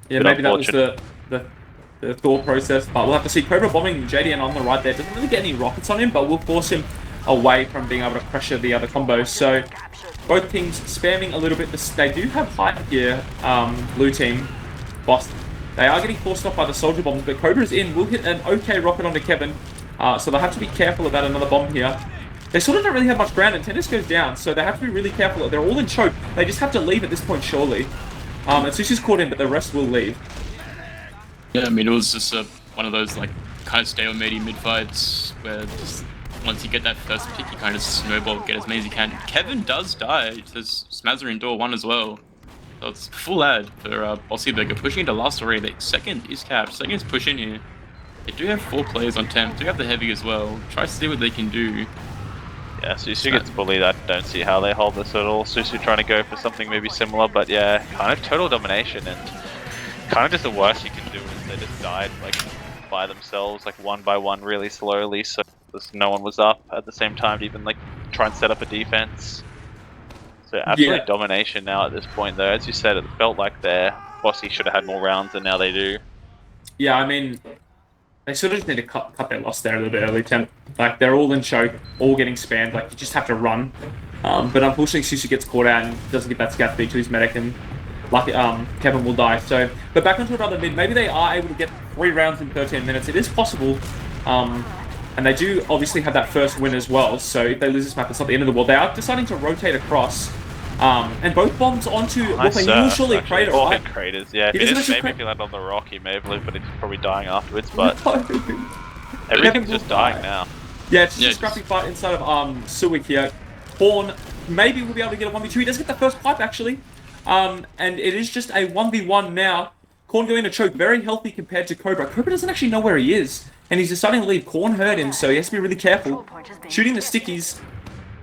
Yeah, maybe that was the thought process. But we'll have to see. Cobra bombing JDN on the right there. Doesn't really get any rockets on him, but will force him away from being able to pressure the other combos. So, both teams spamming a little bit. They do have height here, blue team, Bossy. They are getting forced off by the soldier bombs, but Cobra's in. Will hit an okay rocket onto Kevin. So they'll have to be careful about another bomb here. They sort of don't really have much ground, and Tennis goes down, so they have to be really careful. They're all in choke. They just have to leave at this point, surely. And Sushi's caught in, but the rest will leave. Yeah, I mean, it was just one of those, like, kind of stalematey mid-fights where just once you get that first pick, you kind of snowball, get as many as you can. Kevin does die. There's Smazzer in door 1 as well. So it's full ad for Bossy Burger. Pushing into last already. The second is capped. Second is push in here. They do have 4 players on temp. They have the heavy as well. Try to see what they can do. Yeah, Susu gets bullied. I don't see how they hold this at all. Susu trying to go for something maybe similar, but yeah, kind of total domination, and kind of just the worst you can do is they just died like by themselves, like one by one, really slowly. So no one was up at the same time to even like try and set up a defense. So absolute domination now at this point, though. As you said, it felt like their Bossy should have had more rounds, and now they do. Yeah, I mean, they sort of just need to cut their loss there a little bit early. Temp. Like, they're all in choke, all getting spammed. Like, you just have to run. But unfortunately, Susu gets caught out and doesn't get that scout feed to his medic, and Kevin will die. So, but back onto another mid. Maybe they are able to get 3 rounds in 13 minutes. It is possible. And they do obviously have that first win as well. So if they lose this map, it's not the end of the world. They are deciding to rotate across. And both bombs onto what they usually crater, right? Craters, yeah. Maybe if he landed on the rock, he may have lived, but he's probably dying afterwards. But everything's just dying now. Yeah, it's just a scrappy fight inside of Suik here. Horn maybe will be able to get a 1v2. He does get the first pipe actually. And it is just a 1v1 now. Korn going to choke, very healthy compared to Cobra. Cobra doesn't actually know where he is, and he's deciding to leave. Korn heard him, so he has to be really careful. Shooting the stickies.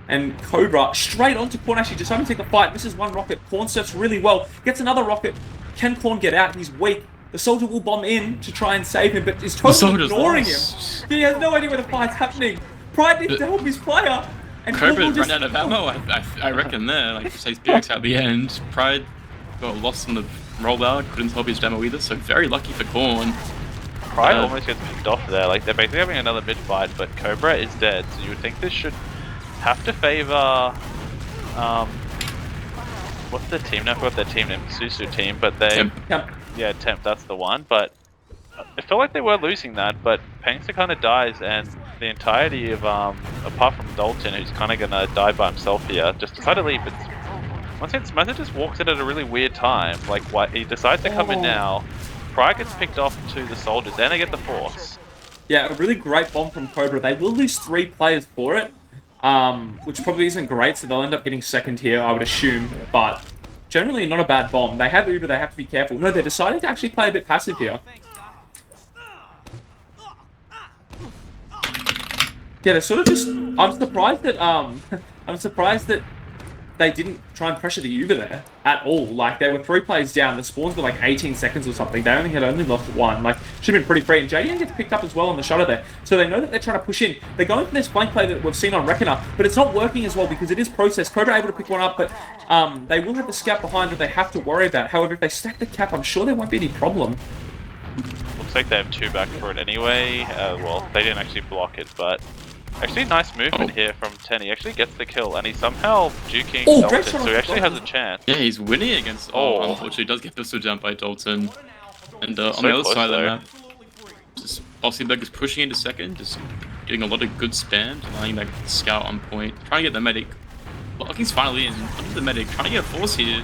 And Cobra straight onto Korn, actually deciding to take the fight. Misses one rocket. Korn surfs really well. Gets another rocket. Can Korn get out? He's weak. The soldier will bomb in to try and save him, but is totally ignoring him. He has no idea where the fight's happening. Pride needs to help his player. And Cobra ran out of ammo, I reckon there. Like, says BX at the end. Pride got lost on the rollout. Couldn't help his demo either, so very lucky for Korn. Pride almost gets picked off there. Like, they're basically having another mid fight, but Cobra is dead, so you would think this should have to favor what's their team now? I forgot their team name, Susu team, but they Temp. Yeah, Temp, that's the one. But it felt like they were losing that, but Pangster kind of dies, and the entirety of apart from Dalton, who's kind of gonna die by himself here, just decide to leave. It's once again, Smazzer just walks in at a really weird time. Like, what he decides to come in now. Pride gets picked off to the soldiers, and they get the force. Yeah, a really great bomb from Cobra. They will lose 3 players for it, which probably isn't great, so they'll end up getting second here, I would assume. But generally not a bad bomb. They have Uber, they have to be careful. No, they're deciding to actually play a bit passive here. Yeah, they're sort of just... I'm surprised that they didn't try and pressure the Uber there at all. Like, they were 3 players down. The spawns were like 18 seconds or something. They only lost 1. Like, should have been pretty free. And JDN gets picked up as well on the shutter there. So they know that they're trying to push in. They're going for this flank play that we've seen on Reckoner, but it's not working as well because it is processed. Cobra able to pick one up, but they will have the scout behind that they have to worry about. However, if they stack the cap, I'm sure there won't be any problem. Looks like they have 2 back for it anyway. Well, they didn't actually block it, but... Actually, nice movement here from Ten. He actually gets the kill, and he's somehow juking Dalton, so he actually has a chance. Yeah, he's winning against... Oh, unfortunately, does get pistol jumped by Dalton. And on the other side of the map, just Bossy is pushing into second, just getting a lot of good spam, denying that scout on point, trying to get the medic. Locking's finally in, under the medic, trying to get a force here.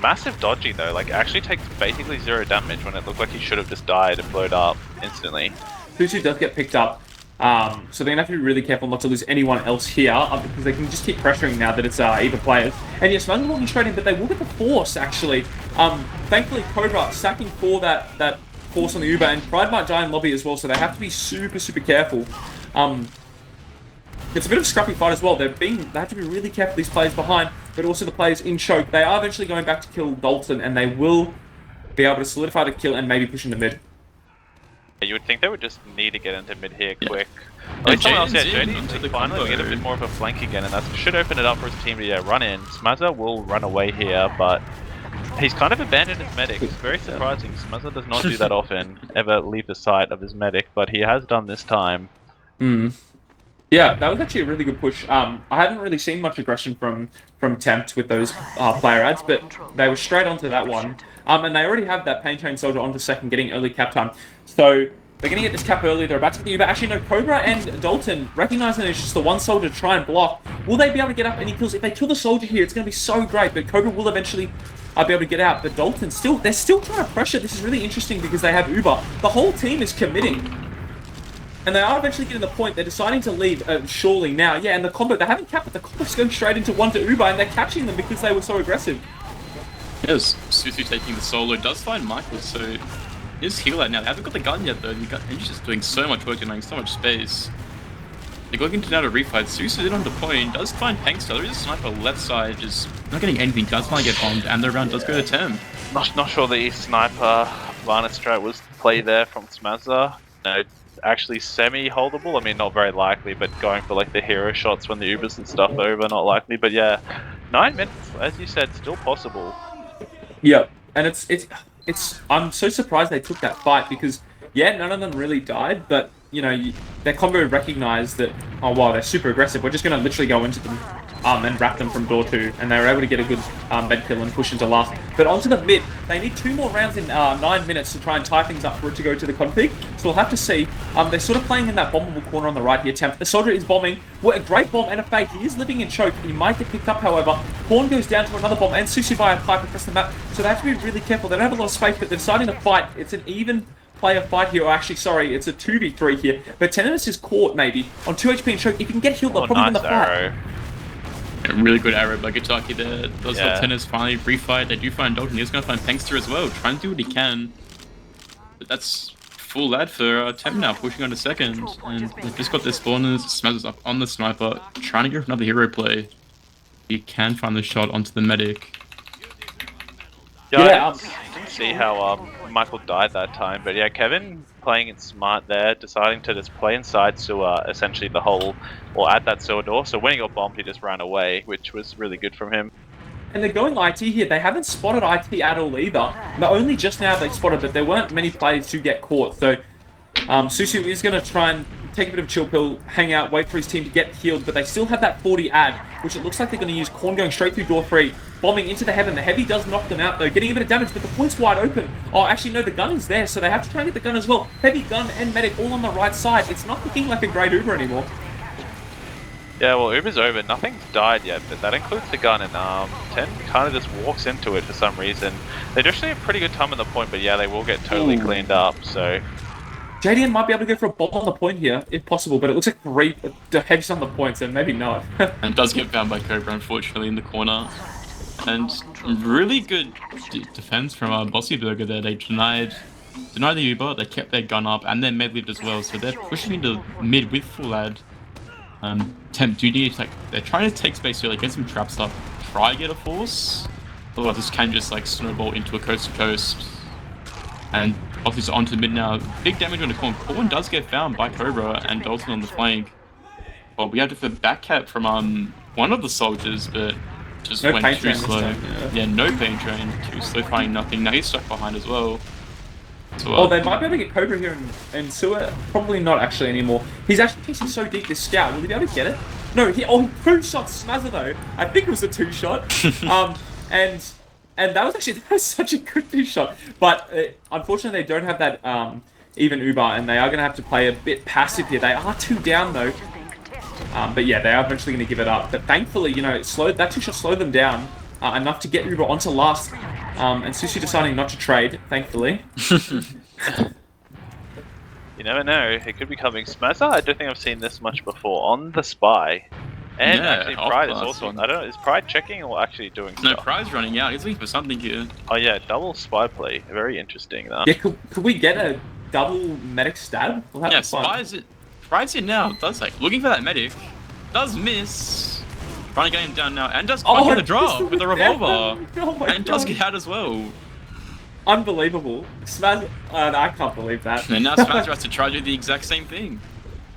Massive dodging though, like actually takes basically 0 damage when it looked like he should have just died and blowed up instantly. Susu does get picked up. So they're going to have to be really careful not to lose anyone else here, because they can just keep pressuring now that it's either players. And yes, Smuggler walking straight in, but they will get the force, actually. Thankfully, Cobra sacking for that force on the Uber, and Pride might die in lobby as well, so they have to be super, super careful. It's a bit of a scrappy fight as well. They have to be really careful, these players behind, but also the players in choke. They are eventually going back to kill Dalton, and they will be able to solidify the kill and maybe push into mid. You would think they would just need to get into mid here quick. JD's finally get a bit more of a flank again, and that should open it up for his team to run in. Smazza will run away here, but he's kind of abandoned his medic. It's very surprising. Smazza does not do that often, ever leave the sight of his medic, but he has done this time. Yeah, that was actually a really good push. I haven't really seen much aggression from Tempt with those player ads, but they were straight onto that one. And they already have that Pain Chain Soldier onto second, getting early cap time. So they're going to get this cap early. They're about to get the Uber. Actually, no, Cobra and Dalton, recognizing it's just the one soldier to try and block. Will they be able to get up any kills? If they kill the soldier here, it's going to be so great. But Cobra will eventually be able to get out. But Dalton, they're still trying to pressure. This is really interesting because they have Uber. The whole team is committing. And they are eventually getting the point. They're deciding to leave surely now. Yeah, and the combo, they haven't capped, but the combo's going straight into 1 to Uber, and they're catching them because they were so aggressive. Yes, Susu taking the solo, does find Michael, so is heal out now. They haven't got the gun yet though, and he's just doing so much work, denying so much space. They're going to now to refight. Susu in on the point, does find Pankster. There is a sniper left side, just not getting anything, does finally get bombed, and the round does go to Tem. Not sure the sniper Varna strat was play there from Smazza. No, actually semi-holdable. I mean, not very likely, but going for like the hero shots when the Ubers and stuff are over, not likely. But yeah, 9 minutes, as you said, still possible. Yeah, and it's I'm so surprised they took that fight because, yeah, none of them really died, but, you know, their combo recognized that, oh wow, they're super aggressive, we're just going to literally go into them and wrap them from door 2, and they were able to get a good med kill and push into last. But onto the mid, they need 2 more rounds in 9 minutes to try and tie things up for it to go to the config, so we'll have to see. They're sort of playing in that bombable corner on the right here. Temp. The soldier is bombing. What a great bomb and a fake. He is living in choke. He might get picked up, however. Horn goes down to another bomb, and Susu by a pipe across the map, so they have to be really careful. They don't have a lot of space, but they're deciding to fight. It's an even player fight here, or actually, sorry, it's a 2v3 here. But Tenenis is caught, maybe, on 2 HP and choke. If he can get healed, they'll probably win the fight. A really good arrow by Gitaki there. Does help Tennis finally refight. They do find Dalton. He's going to find Pankster as well, trying to do what he can. But that's full lad for Tem now, pushing on to second. And they've just got their spawners, Smazzers up on the sniper, trying to go for another hero play. He can find the shot onto the medic. Yeah, I didn't see how Michael died that time, but yeah, Kevin playing it smart there, deciding to just play inside sewer, essentially the whole, or at that sewer door. So when he got bombed, he just ran away, which was really good from him. And they're going IT here. They haven't spotted IT at all either. Not only just now they spotted, but there weren't many players to get caught. So Susu is going to try and take a bit of a chill pill, hang out, wait for his team to get healed, but they still have that 40 ad, which it looks like they're going to use. Corn going straight through door 3, bombing into the heaven. The heavy does knock them out though, getting a bit of damage, but the point's wide open. Oh, actually no, the gun is there, so they have to try and get the gun as well. Heavy gun and medic all on the right side. It's not looking like a great Uber anymore. Yeah, well, Uber's over. Nothing's died yet, but that includes the gun, and 10 kind of just walks into it for some reason. They actually have pretty good time on the point, but yeah, they will get totally cleaned up, so... JDM might be able to go for a bomb on the point here, if possible, but it looks like the hedge on the point, so maybe not. And does get found by Cobra, unfortunately, in the corner. And really good defense from Bossy Burger there. They denied the Uber, they kept their gun up, and their med lived as well, so they're pushing into mid with full ad. Temp duty, they're trying to take space early, get some traps up, try to get a force. Otherwise this can just like snowball into a coast to coast. And Bossy's onto mid now. Big damage on the corn. Corn does get found by Cobra and Dalton on the flank. Well, we have to back cap from one of the soldiers, but just no went too slow. Time, yeah, no pain train, too slow, finding nothing. Now he's stuck behind as well. So, they might be able to get Cobra here and Sewer. Probably not actually anymore. He's actually chasing so deep this scout. Will he be able to get it? No, he two-shot Smazzer though. I think it was a two-shot. And that was such a good two-shot. But unfortunately, they don't have that even Uber, and they are going to have to play a bit passive here. They are 2 down though. But yeah, they are eventually going to give it up. But thankfully, you know, that two-shot slowed them down enough to get Uber onto last. And Sushi deciding not to trade, thankfully. You never know. It could be coming. Smazza, I don't think I've seen this much before. On the spy. And yeah, actually Pride is also on. I don't know, is Pride checking or actually doing stuff? No, Pride's running out. He's looking for something here. Oh yeah, double spy play. Very interesting though. Yeah, could we get a double medic stab? We'll have Pride's in now. Does looking for that medic. Does miss. Trying to get him down now. And does get the drop with the revolver. Oh and does get out as well. Unbelievable. Smaz, I can't believe that. And now Smazzer has to try to do the exact same thing.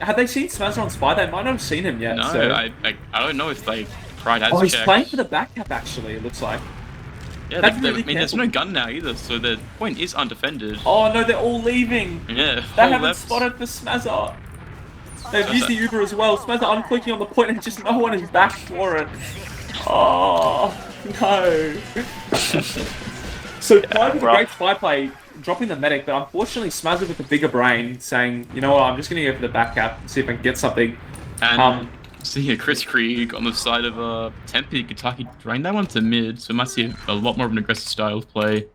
Have they seen Smazzer on Spy? They might not have seen him yet. No, so. I don't know if Pride has checked. Oh, he's playing for the back cap actually, it looks like. Yeah, there's no gun now either, so the point is undefended. Oh no, they're all leaving. Yeah, they haven't spotted for Smazzer. They've used the Uber as well. Smazzer unclicking on the point and just no one is back for it. Oh, no. So Pride with a great spy play, dropping the medic, but unfortunately Smazzer with the bigger brain saying, you know what, I'm just going to go for the back cap and see if I can get something. And seeing a Chris Krieg on the side of Tempe, Kentucky drain that one to mid, so we might see a lot more of an aggressive style of play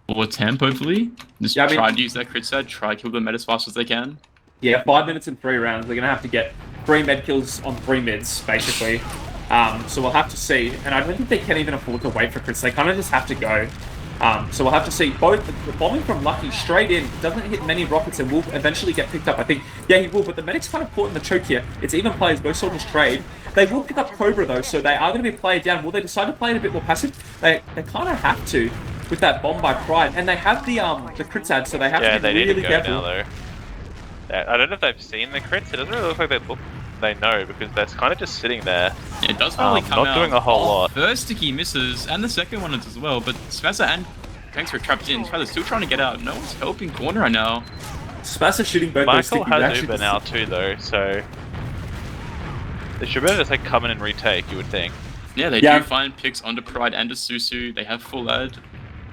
for Temp, hopefully. Just try to use that crit set, try to kill them as fast as they can. Yeah, 5 minutes and 3 rounds. They're going to have to get 3 med kills on 3 mids, basically. So we'll have to see. And I don't think they can even afford to wait for crits. They kind of just have to go. So we'll have to see. Both the bombing from Lucky straight in doesn't hit many rockets and will eventually get picked up. I think, yeah, he will. But the medic's kind of caught in the choke here. It's even players. Both soldiers trade. They will pick up Cobra, though, so they are going to be played down. Will they decide to play it a bit more passive? They kind of have to with that bomb by Pride. And they have the crits ad, so they have to be really careful. Now, though. I don't know if they've seen the crits. It doesn't really look like they know because they're kind of just sitting there. Yeah, it does finally come not doing a whole lot. First sticky misses, and the second one is as well. But Smazzer and Tanks were trapped in. Smazer's still trying to get out. No one's helping corner right now. Smazzer shooting both those sticky. Michael has Uber now too, though, so they should be able to come in and retake. You would think. Yeah, they do find picks onto Pride and to Susu. They have full ad.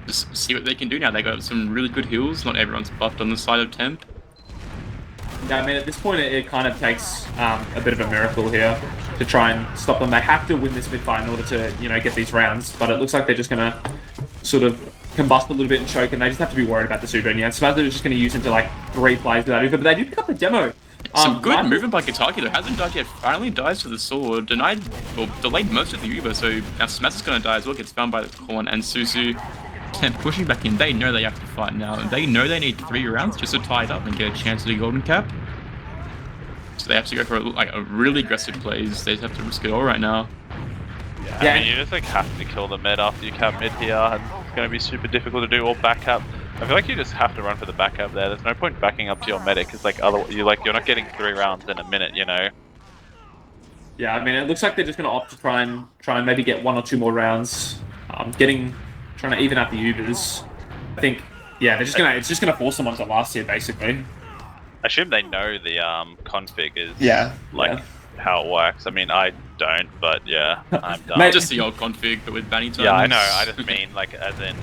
Just see what they can do now. They got some really good heals. Not everyone's buffed on the side of Temp. Yeah, I mean, at this point, it kind of takes a bit of a miracle here to try and stop them. They have to win this mid-fight in order to, you know, get these rounds, but it looks like they're just going to sort of combust a little bit and choke, and they just have to be worried about the Uber. And yeah, Smazzer is just going to use into, like, 3 plays without Uber, but they do pick up the demo. Some good movement by Kitaki, though. Hasn't died yet. Finally dies to the sword. Delayed most of the Uber, so now Smazzer's going to die as well. Gets found by the Corn and Susu. Temp pushing back in. They know they have to fight now. They know they need 3 rounds just to tie it up and get a chance at a golden cap. So they have to go for a really aggressive plays. They just have to risk it all right now. Yeah, I mean, you just have to kill the mid after you cap mid here, and it's going to be super difficult to do, or back up. I feel like you just have to run for the backup there. There's no point backing up to your medic, because you're not getting 3 rounds in a minute, you know. Yeah, I mean, it looks like they're just going to opt to try and maybe get 1 or 2 more rounds. Trying to even out the Ubers. I think, yeah, it's just gonna force them onto last here, basically. I assume they know the config is how it works. I mean, I don't, but yeah, I'm done. Just the old config, but with banning times. Yeah, I know. I just mean, like, as in,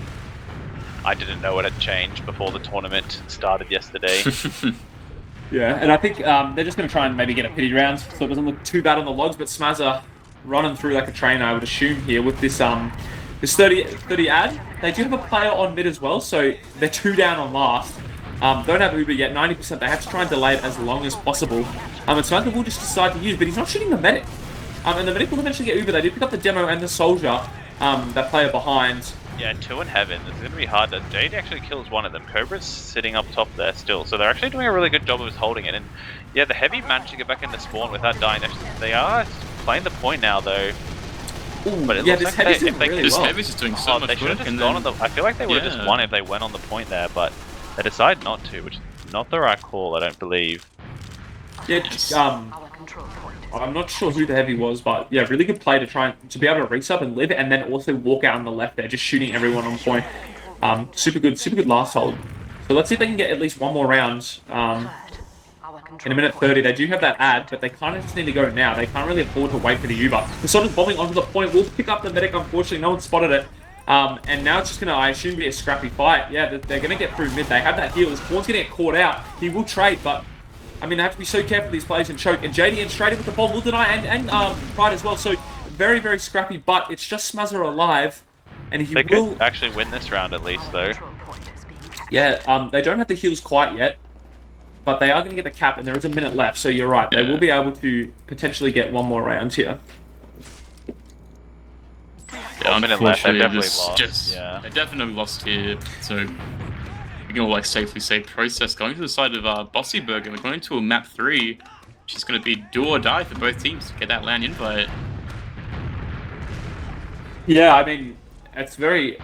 I didn't know it had changed before the tournament started yesterday. Yeah, and I think they're just going to try and maybe get a pity round, so it doesn't look too bad on the logs, but Smazzer running through like a train, I would assume, here with this 30 ad. They do have a player on mid as well, so they're 2 down on last. Don't have Uber yet, 90%. They have to try and delay it as long as possible. And Smazza will just decide to use, but he's not shooting the medic. And the medic will eventually get Uber. They did pick up the demo and the soldier, that player behind. Yeah, 2 in heaven. It's going to be hard. Jade actually kills one of them. Cobra's sitting up top there still. So they're actually doing a really good job of holding it. And yeah, the heavy managed to get back into spawn without dying. They are playing the point now, though. Ooh, but it yeah, looks this like heavy's they, doing really This well. heavy's just doing so much they should have work. just gone on the... I feel like they would have just won if they went on the point there, but they decided not to, which is not the right call, I don't believe. Yeah, I'm not sure who the heavy was, but yeah, really good play to try to be able to resub and live, and then also walk out on the left there, just shooting everyone on point. Super good last hold. So let's see if they can get at least one more round. In a minute 30, they do have that ad, but they kind of just need to go now. They can't really afford to wait for the Uber. The sort of bombing onto the point will pick up the medic. Unfortunately, no one spotted it. And now it's just going to, I assume, be a scrappy fight. Yeah, they're going to get through mid. They have that heal. This Pawn's going to get caught out. He will trade, but I mean, they have to be so careful these players and choke. And JDN straight in with the bomb will deny and Pride as well. So very scrappy, but it's just Smazza alive. And he they will could actually win this round at least, though. Yeah, they don't have the heals quite yet. But they are going to get the cap, and there is a minute left, so you're right. They will be able to potentially get one more round here. Yeah, a minute left. They definitely lost. They definitely lost here. So we can all like safely say process going to the side of Bossy Burger. We're going into a map 3, which is going to be do or die for both teams to get that LAN invite. Yeah, I mean, it's very,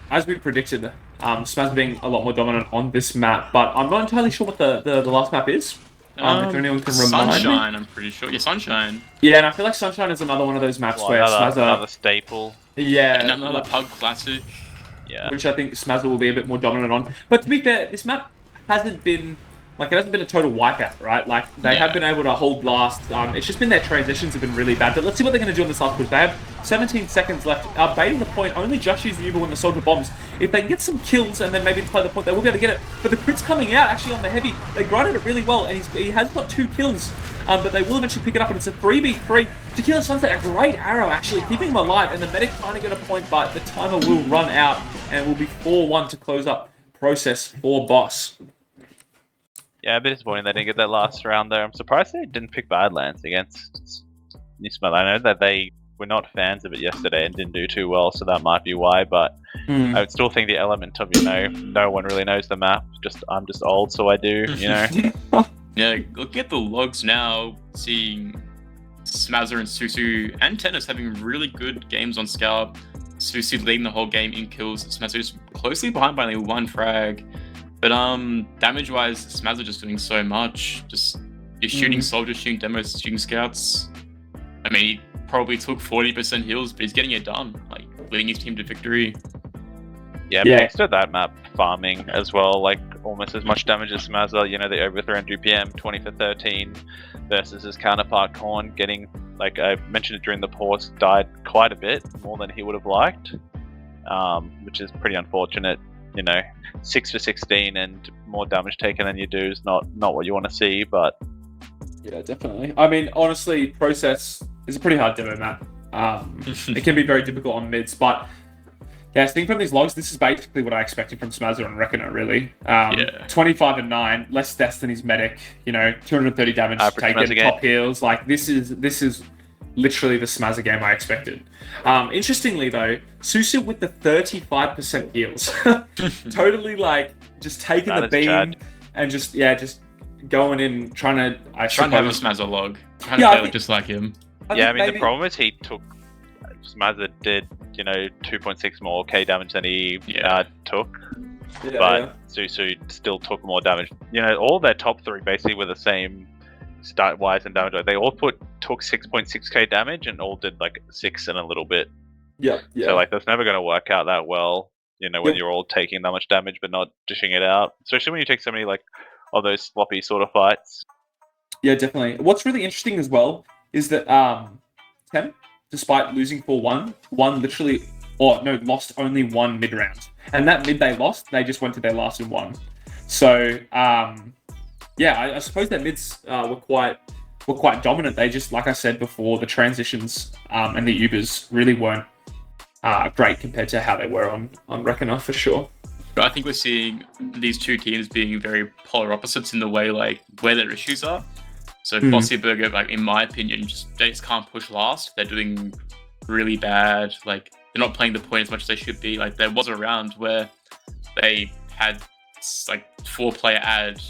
as we predicted. Smaz being a lot more dominant on this map, but I'm not entirely sure what the last map is. If anyone can remind Sunshine, me. I'm pretty sure. Yeah, Sunshine. Yeah, and I feel like Sunshine is another one of those maps where another staple. Yeah. And another pub classic. Yeah. Which I think Smazza will be a bit more dominant on. But to be fair, this map hasn't been... Like, it hasn't been a total wipeout, right? Like, they have been able to hold last. It's just been their transitions have been really bad. But let's see what they're going to do on this last push. They have 17 seconds left. Baiting the point, only just use the Uber when the soldier bombs. If they can get some kills and then maybe play the point, they will be able to get it. But the crit's coming out, actually, on the heavy. They grinded it really well, and he has got 2 kills. But they will eventually pick it up, and it's a 3v3. Tequila Sunset, a great arrow, actually, keeping him alive. And the medic trying to get a point, but the timer will run out, and it will be 4-1 to close up process for Boss. Yeah, a bit disappointing they didn't get that last round there. I'm surprised they didn't pick Badlands against Nismal. I know that they were not fans of it yesterday and didn't do too well, so that might be why, but I would still think the element of, no one really knows the map. I'm just old, so I do, Yeah, look at the logs now, seeing Smazza and Susu and Tennis having really good games on Scout. Susu leading the whole game in kills. Smazza just closely behind by only 1 frag. But damage-wise, Smazza just doing so much. You're shooting soldiers, shooting demos, shooting scouts. I mean, he probably took 40% heals, but he's getting it done, like leading his team to victory. Yeah, thanks to that map, farming as well, like almost as much damage as Smazza. The overthrow and DPM, 20 for 13, versus his counterpart Korn getting, like I mentioned it during the pause, died quite a bit more than he would have liked, which is pretty unfortunate. 6 for 16 and more damage taken than you do is not what you want to see, but yeah, definitely. I mean, honestly, process is a pretty hard demo map. It can be very difficult on mids, but yeah, seeing from these logs, this is basically what I expected from Smazza and Reckoner, really. 25 and 9, less deaths than his medic. 230 damage taken, top heals. Like this is literally the Smazza game I expected. Interestingly though, Susu with the 35% heals. Totally just taking the beam Chad. and just going in, trying to have a Smazza log. Trying to play just like him. I mean, the problem is Smazza did, 2.6 more K damage than he took. But Susu still took more damage. All their top 3 basically were the same start wise and damage. They all took 6.6k damage and all did 6 and a little bit. Yeah. So that's never going to work out that well. When you're all taking that much damage but not dishing it out, especially when you take so many of those sloppy sort of fights. Yeah, definitely. What's really interesting as well is that Temp, despite losing 4-1, lost only 1 mid round, and that mid they lost, they just went to their last and won. So I suppose their mids were quite dominant. They just, like I said before, the transitions and the Ubers really weren't great compared to how they were on Reckoner for sure. But I think we're seeing these two teams being very polar opposites in the way, like, where their issues are. So Bossy Burger, like, in my opinion, they just can't push last. They're doing really bad. Like, they're not playing the point as much as they should be. Like, there was a round where they had, like, 4-player ad.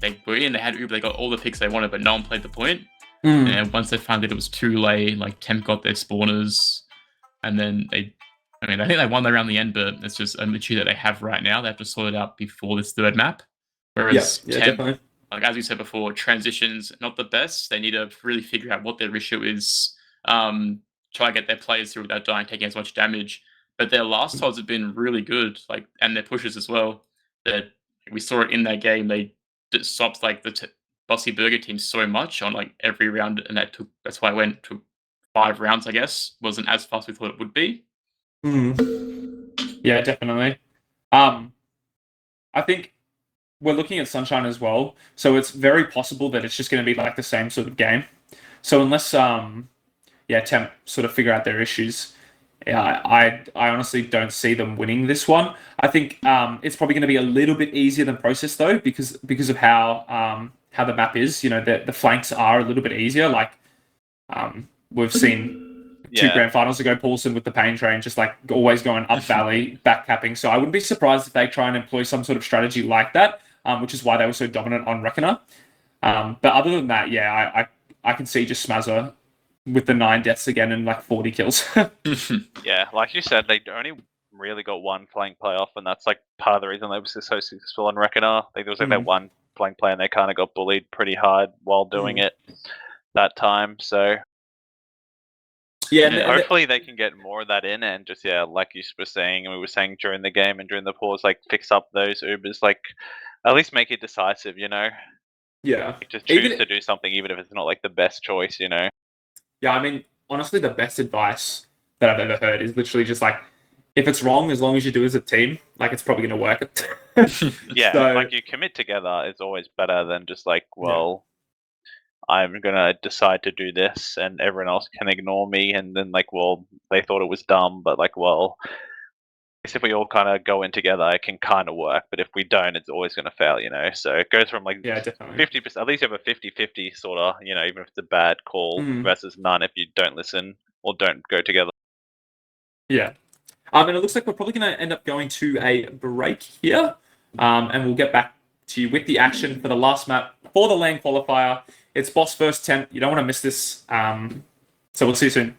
They were in, they had Uber, they got all the picks they wanted, but no one played the point. And once they found that it was too late, like, temp got their spawners, and then I think they won around the end, but it's just an issue that they have right now. They have to sort it out before this third map. Whereas temp, definitely. like as you said before, transitions not the best. They need to really figure out what their issue is. Try to get their players through without dying, taking as much damage. But their last holds have been really good, like, and their pushes as well. That we saw it in that game. They stopped like the Bossy Burger team so much on like every round, and that's why I went to 5 rounds. I guess wasn't as fast as we thought it would be. Yeah, definitely. I think we're looking at Sunshine as well, so it's very possible that it's just going to be like the same sort of game. So unless temp sort of figure out their issues, I honestly don't see them winning this one. I think it's probably going to be a little bit easier than Process though, because of how the map is. You know, the flanks are a little bit easier. Like we've seen 2 grand finals ago, Paulson with the pain train, just like always going up valley, back capping. So I wouldn't be surprised if they try and employ some sort of strategy like that, which is why they were so dominant on Reckoner. But other than that, I can see just Smazza with the 9 deaths again and like 40 kills. Yeah, like you said, they only really got one flank play off, and that's like part of the reason they were so successful on Reckoner. Like there was like that one flank play, and they kind of got bullied pretty hard while doing it that time. So hopefully they can get more of that in, and just like you were saying, and we were saying during the game and during the pause, like fix up those Ubers, like at least make it decisive, you know. Yeah, like, just choose to do something, even if it's not like the best choice, you know. Yeah, I mean, honestly, the best advice that I've ever heard is literally just like, if it's wrong, as long as you do as a team, like it's probably going to work. Yeah, so, like you commit together is always better than just like, well, I'm going to decide to do this and everyone else can ignore me. And then like, well, they thought it was dumb, but like, well, if we all kind of go in together, it can kind of work. But if we don't, it's always going to fail, you know? So it goes from like 50%, at least you have a 50-50 sort of, you know, even if it's a bad call versus none if you don't listen or don't go together. Yeah. And it looks like we're probably going to end up going to a break here. And we'll get back to you with the action for the last map for the LAN qualifier. It's Boss versus Temp. You don't want to miss this. So we'll see you soon.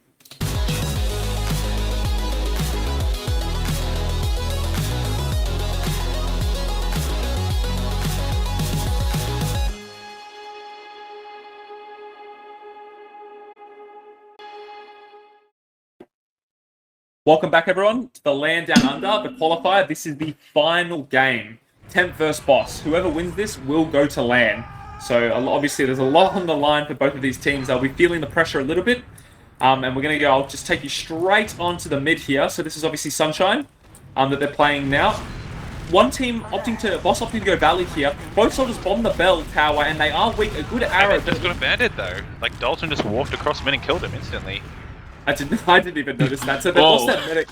Welcome back, everyone, to the LAN Downunder, the qualifier. This is the final game. Temp versus Boss. Whoever wins this will go to LAN. So obviously there's a lot on the line for both of these teams. They'll be feeling the pressure a little bit. And we're going to go, I'll just take you straight onto the mid here. So this is obviously Sunshine that they're playing now. One team Boss opting to go Valley here. Both soldiers bomb the bell tower and they are weak. A good arrow. Just got a bandit though. Like Dalton just walked across mid and killed him instantly. I didn't even notice that. So they lost that medic.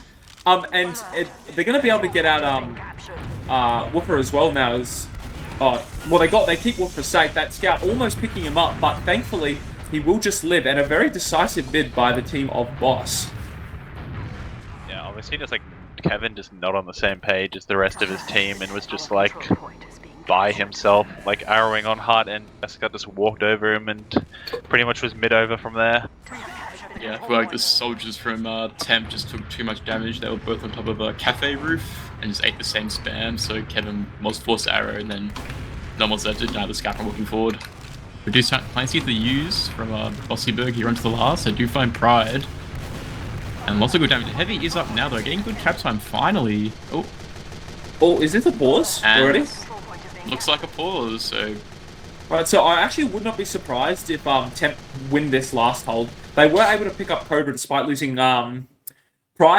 They're going to be able to get out Woofer as well now. They keep Woofer safe. That scout almost picking him up, but thankfully he will just live. And a very decisive bid by the team of Boss. Yeah, obviously just like Kevin just not on the same page as the rest of his team and was just like by himself, like arrowing on Hart, and Jessica just walked over him and pretty much was mid over from there. Yeah, I feel like the soldiers from Temp just took too much damage. They were both on top of a cafe roof and just ate the same spam, so Kevin was forced to arrow, and then no one was there to deny the scout from walking forward. We do plan to see the use from Bossyberg here onto the last. I do find Pride. And lots of good damage. Heavy is up now though, getting good cap time finally. Oh, is this a pause already? Looks like a pause, so... Right, so I actually would not be surprised if Temp win this last hold. They were able to pick up Cobra despite losing Pride,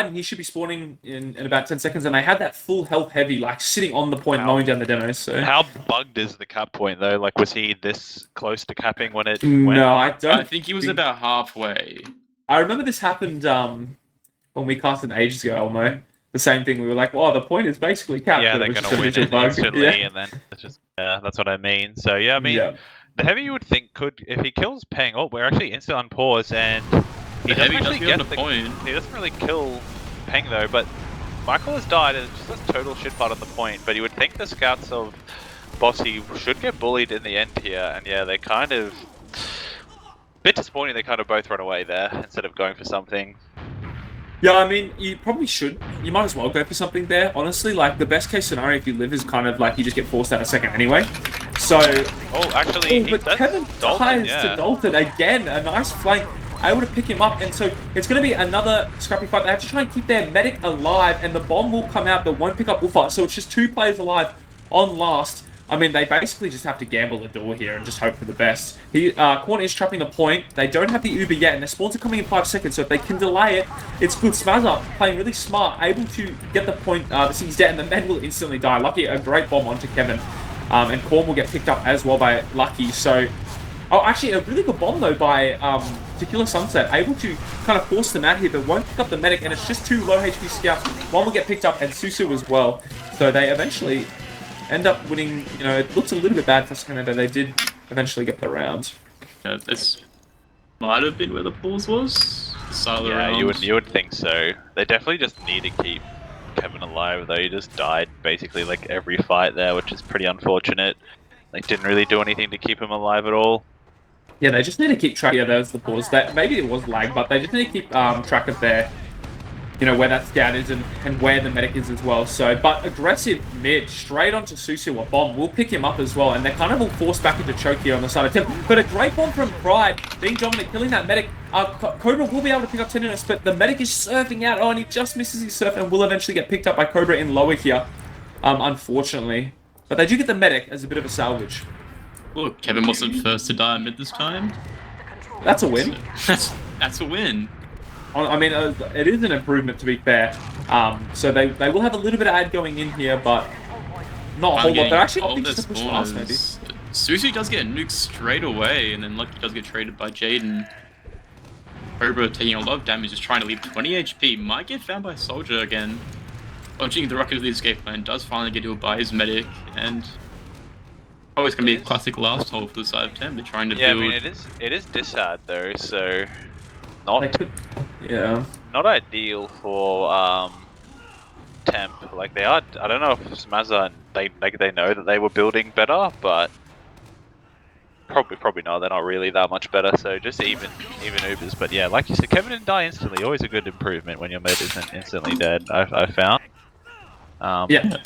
and he should be spawning in about 10 seconds, and they had that full health heavy, like, sitting on the point, mowing down the demos. So. How bugged is the cap point, though? Like, was he this close to capping when it went? No, I don't. I think he was about halfway. I remember this happened when we casted ages ago, Elmo. the same thing. We were like, well, the point is basically capped. Yeah, but they're it was going to just win a it bug. instantly, Yeah. and then it's just that's what I mean. So yeah, I mean, the heavy you would think could, if he kills Peng, oh, we're actually instant on pause, and he doesn't heavy actually does get on the point. He doesn't really kill Peng though, but Michael has died, and it's just a total shit part on the point. But you would think the scouts of Bossy should get bullied in the end here, and yeah, they kind of bit disappointing. They kind of both run away there instead of going for something. Yeah, I mean, you probably should. You might as well go for something there. Honestly, like, the best case scenario if you live is kind of like you just get forced out a second anyway. So... Oh, actually, but Kevin dies to Dalton again. A nice flank. Able to pick him up. And so it's going to be another scrappy fight. They have to try and keep their medic alive. And the bomb will come out but won't pick up Wolfart. So it's just 2 players alive on last. I mean, they basically just have to gamble the door here and just hope for the best. Corn is trapping the point. They don't have the Uber yet, and their spawns are coming in 5 seconds, so if they can delay it, it's good. Smazza playing really smart, able to get the point. The City's dead, and the men will instantly die. Lucky, a great bomb onto Kevin. And Corn will get picked up as well by Lucky, so... Oh, actually, a really good bomb, though, by Tequila Sunset. Able to kind of force them out here, but won't pick up the medic, and it's just 2 low HP scouts. One will get picked up, and Susu as well. So they eventually... end up winning, you know, it looks a little bit bad for Skinner, but they did eventually get the round. Yeah, this might have been where the pause was. Yeah, you would think so. They definitely just need to keep Kevin alive, though. He just died basically like every fight there, which is pretty unfortunate. Like, didn't really do anything to keep him alive at all. Yeah, they just need to keep track. Yeah, there's the pause. That maybe it was lag, but they just need to keep track of their, you know, where that scout is and where the medic is as well. So, but aggressive mid, straight onto Susu, a bomb will pick him up as well, and they're kind of all forced back into choke here on the side of Tim. But a great bomb from Pride, being dominant, killing that medic. Cobra will be able to pick up Tenderness, but the medic is surfing out. Oh, and he just misses his surf and will eventually get picked up by Cobra in lower here, unfortunately. But they do get the medic as a bit of a salvage. Look, Kevin wasn't first to die mid this time. That's a win. That's a win. I mean, it is an improvement, to be fair. So they will have a little bit of ad going in here, but not a whole lot. They're actually opting just to push fast, maybe. Susie does get nuked straight away, and then Lucky does get traded by Jaden. Cobra taking a lot of damage, just trying to leave 20 HP. Might get found by Soldier again. Launching the rocket of the escape plan does finally get healed by his medic, and always going to be a classic last hole for the side of Temp. They're trying to build... I mean, it is disad though, so... Not ideal for Temp. Like, they are. I don't know if Smazza they know that they were building better, but probably not. They're not really that much better. So just even Ubers. But yeah, like you said, Kevin didn't die instantly. Always a good improvement when your mate isn't instantly dead. I found. Yeah.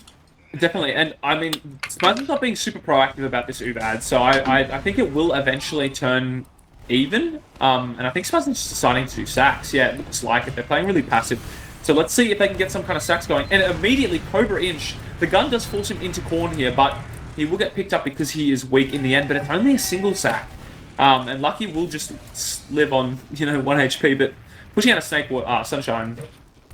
Definitely, and I mean, Smazza's not being super proactive about this Uber ad, so I think it will eventually turn even, and I think Smazza's just deciding to do sacks. Yeah, it looks like it. They're playing really passive. So let's see if they can get some kind of sacks going. And immediately, Cobra Inch, the gun does force him into Corn here, but he will get picked up because he is weak in the end, but it's only a single sack. And Lucky will just live on, you know, 1 HP, but pushing out a Snake Sunshine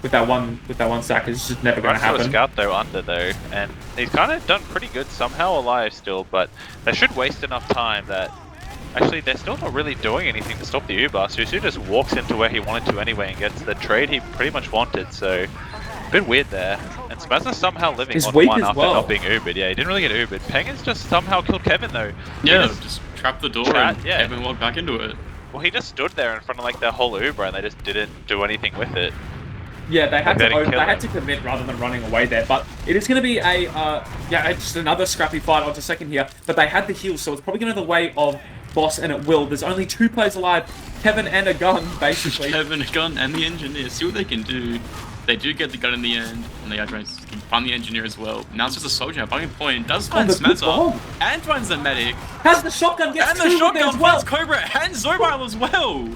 with that one sack is just never going to happen. Scout though under though, and he's kind of done pretty good somehow alive still, but they should waste enough time that actually they're still not really doing anything to stop the Uber. Susu just walks into where he wanted to anyway and gets the trade he pretty much wanted, so a bit weird there. And Smazza's somehow living on one after not being Ubered. Yeah, he didn't really get Ubered. Peng has just somehow killed Kevin though. Yeah, just trapped the door and Kevin walked back into it. Well, he just stood there in front of like their whole Uber and they just didn't do anything with it. Yeah, they had to commit rather than running away there. But it is going to be just another scrappy fight onto second here. But they had the heal, so it's probably going to the way of Boss and it will. There's only 2 players alive, Kevin and a gun, basically. Kevin, a gun, and the engineer. See what they can do. They do get the gun in the end, and they are trying to find the engineer as well. Now it's just a soldier at bugging point. Does find Smazza, and finds the medic. Has the shotgun, gets and the shotgun finds Cobra and Zobile as well.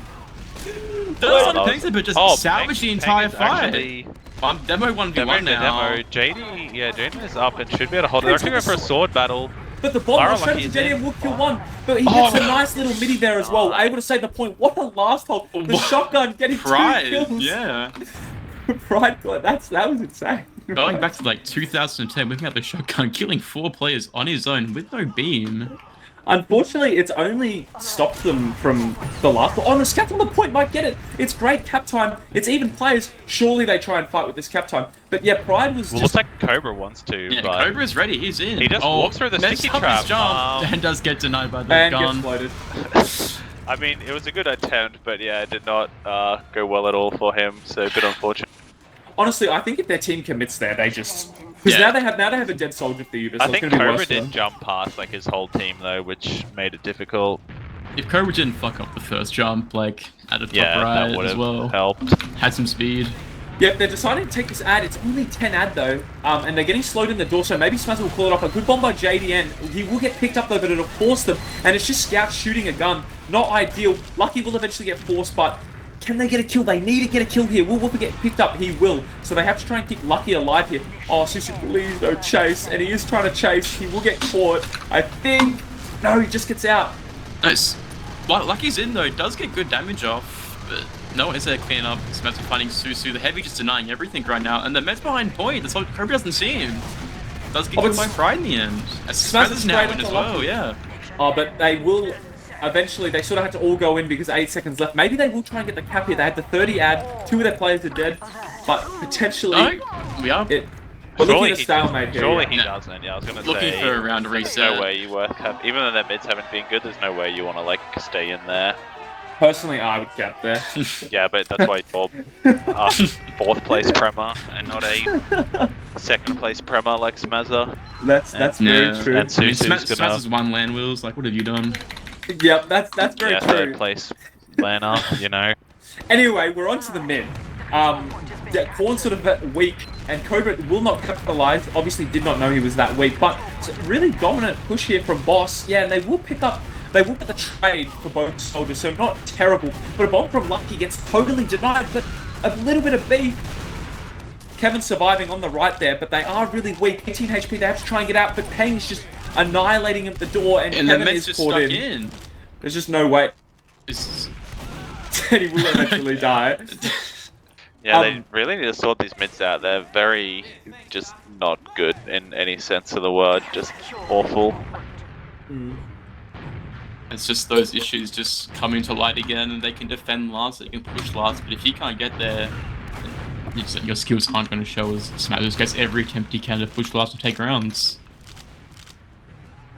Does not Peng's but just salvage the entire fight. Demo 1v1 now. Jaden is up and should be able to hold it. They're actually going for a sword battle. But the bomb was to Jenny and will kill one. But he gets a nice little midi there as well, able to save the point. What a last hold. The shotgun getting 2 kills. Yeah. Pride, that was insane. Going back to like 2010, looking at the shotgun, killing 4 players on his own with no beam. Unfortunately, it's only stopped them from the last. Oh, the scout on the point might get it. It's great cap time. It's even players. Surely they try and fight with this cap time. But yeah, Pride was Well, just. looks like Cobra wants to. Yeah, but Cobra's ready. He's in. he just walks through the messed sticky up his trap. jump and does get denied by the And gun. gets floated. I mean, it was a good attempt, but yeah, it did not go well at all for him. So a bit unfortunate. Honestly, I think if their team commits there, they just. Because Yeah. now they have a dead soldier for Uber. So I it's think gonna be Cobra worse for them. did jump past like his whole team though, which made it difficult. If Cobra didn't fuck up the first jump, like at the top Yeah, right that would as have well, helped. had some speed. Yep, they're deciding to take this ad. It's only 10 ad though, and they're getting slowed in the door, so maybe Smazza will call it off. A good bomb by JDN. He will get picked up though, but it'll force them, and it's just Scout shooting a gun. Not ideal. Lucky will eventually get forced, but can they get a kill? They need to get a kill here. Will Whooper get picked up? He will. So they have to try and keep Lucky alive here. Oh, Susu, please don't chase. And he is trying to chase. He will get caught. I think. No, he just gets out. Nice. Lucky's in though, does get good damage off, but no one is there cleaning up. Smets finding Susu. The Heavy just denying everything right now, and the Mets behind point. That's why Cobra doesn't see him. Does get killed by Pride in the end. Smets now in as well, yeah. Oh, but they will. Eventually, they sort of had to all go in because 8 seconds left. Maybe they will try and get the cap here. They had the 30 ad. 2 of their players are dead, but potentially. No, we are We're looking at a stalemate here. Surely yeah. he doesn't. Yeah, I was gonna looking say. for a round There's reset. no way you work. Even though their mids haven't been good, there's no way you want to like stay in there. Personally, I would cap there. Yeah, but that's why you're fourth place Prema and not a second place Prema like Smazza. That's very Yeah. true. And I mean, Susu's Smets gonna. has won LAN wheels. Like, what have you done? Yep, that's very Yeah, true. third place Lana, you know. Anyway, we're on to the mid. Yeah, Korn's sort of weak, and Cobra will not capitalize. Obviously, did not know he was that weak, but it's a really dominant push here from Boss. Yeah, and they will pick up. They will get the trade for both soldiers, so not terrible. But a bomb from Lucky gets totally denied, but a little bit of beef. Kevin surviving on the right there, but they are really weak. 18 HP, they have to try and get out, but Peng is just annihilating him at the door, and And Kevin the Mets is just caught stuck in. in. There's just no way. It's... He will eventually die. Yeah, they really need to sort these mids out. They're very just not good in any sense of the word. Just awful. It's just those issues just coming to light again, and they can defend last, they can push last, but if you can't get there, your skills aren't going to show as Smash just gets every attempt he can to push last to take rounds.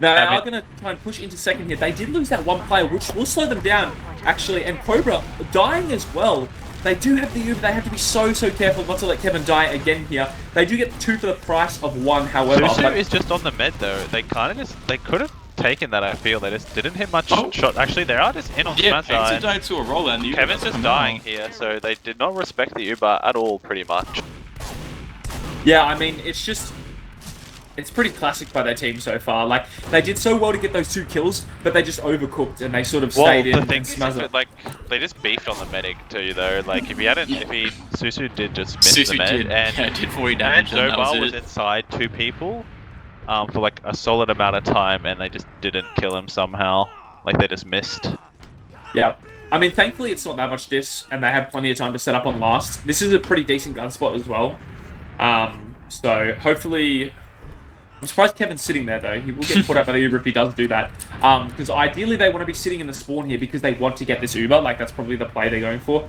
They are going to try and push into second here. They did lose that one player, which will slow them down, actually, and Cobra dying as well. They do have the Uber. They have to be so careful not to let Kevin die again here. They do get 2 for the price of 1, however. Susu is just on the med though. They kind of just they could have taken that. I feel they just didn't hit much shot. Actually, they are just in on Yeah, Smazza. Painter died to a roller, and the Uber Kevin's doesn't just come dying out. here, so they did not respect the Uber at all, pretty much. Yeah, I mean, it's pretty classic by their team so far. Like, they did so well to get those 2 kills, but they just overcooked and they sort of stayed in the thing and is, Smazza. like, they just beefed on the medic too, though. Like, if Susu did just miss Susu the med, did, and yeah, did 40 and damage, and that Zobal was was it. inside 2 people for like a solid amount of time, and they just didn't kill him somehow. Like, they just missed. Yeah. I mean, thankfully it's not that much diss, and they have plenty of time to set up on last. This is a pretty decent gun spot as well. So hopefully... I'm surprised Kevin's sitting there, though. He will get caught out by the Uber if he does do that. Because ideally they want to be sitting in the spawn here because they want to get this Uber. Like, that's probably the play they're going for.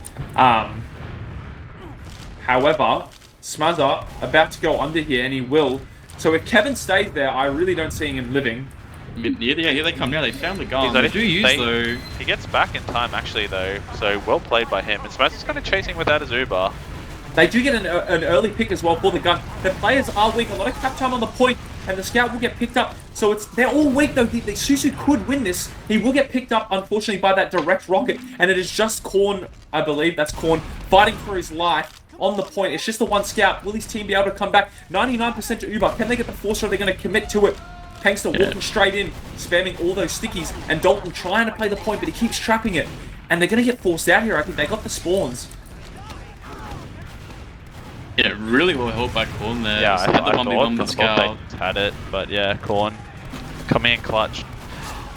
However, Smazza about to go under here, and he will. So if Kevin stays there, I really don't see him living. Yeah, here they come now. They found the gun. Exactly. They do use though. He gets back in time, actually, though. So, well played by him. And Smazza's kind of chasing without his Uber. They do get an early pick as well for the gun. The players are weak. A lot of cap time on the point, and the scout will get picked up. So they're all weak, though. Susu could win this. He will get picked up, unfortunately, by that direct rocket. And it is just Korn, I believe. That's Korn fighting for his life on the point. It's just the one scout. Will his team be able to come back? 99% to Uber. Can they get the force, or are they going to commit to it? Tankster walking straight in, spamming all those stickies. And Dalton trying to play the point, but he keeps trapping it. And they're going to get forced out here. I think they got the spawns. Yeah, really well held by Korn there. Yeah, So I had the 1v1 with thought Scout. they had it, but yeah, Korn coming in clutch.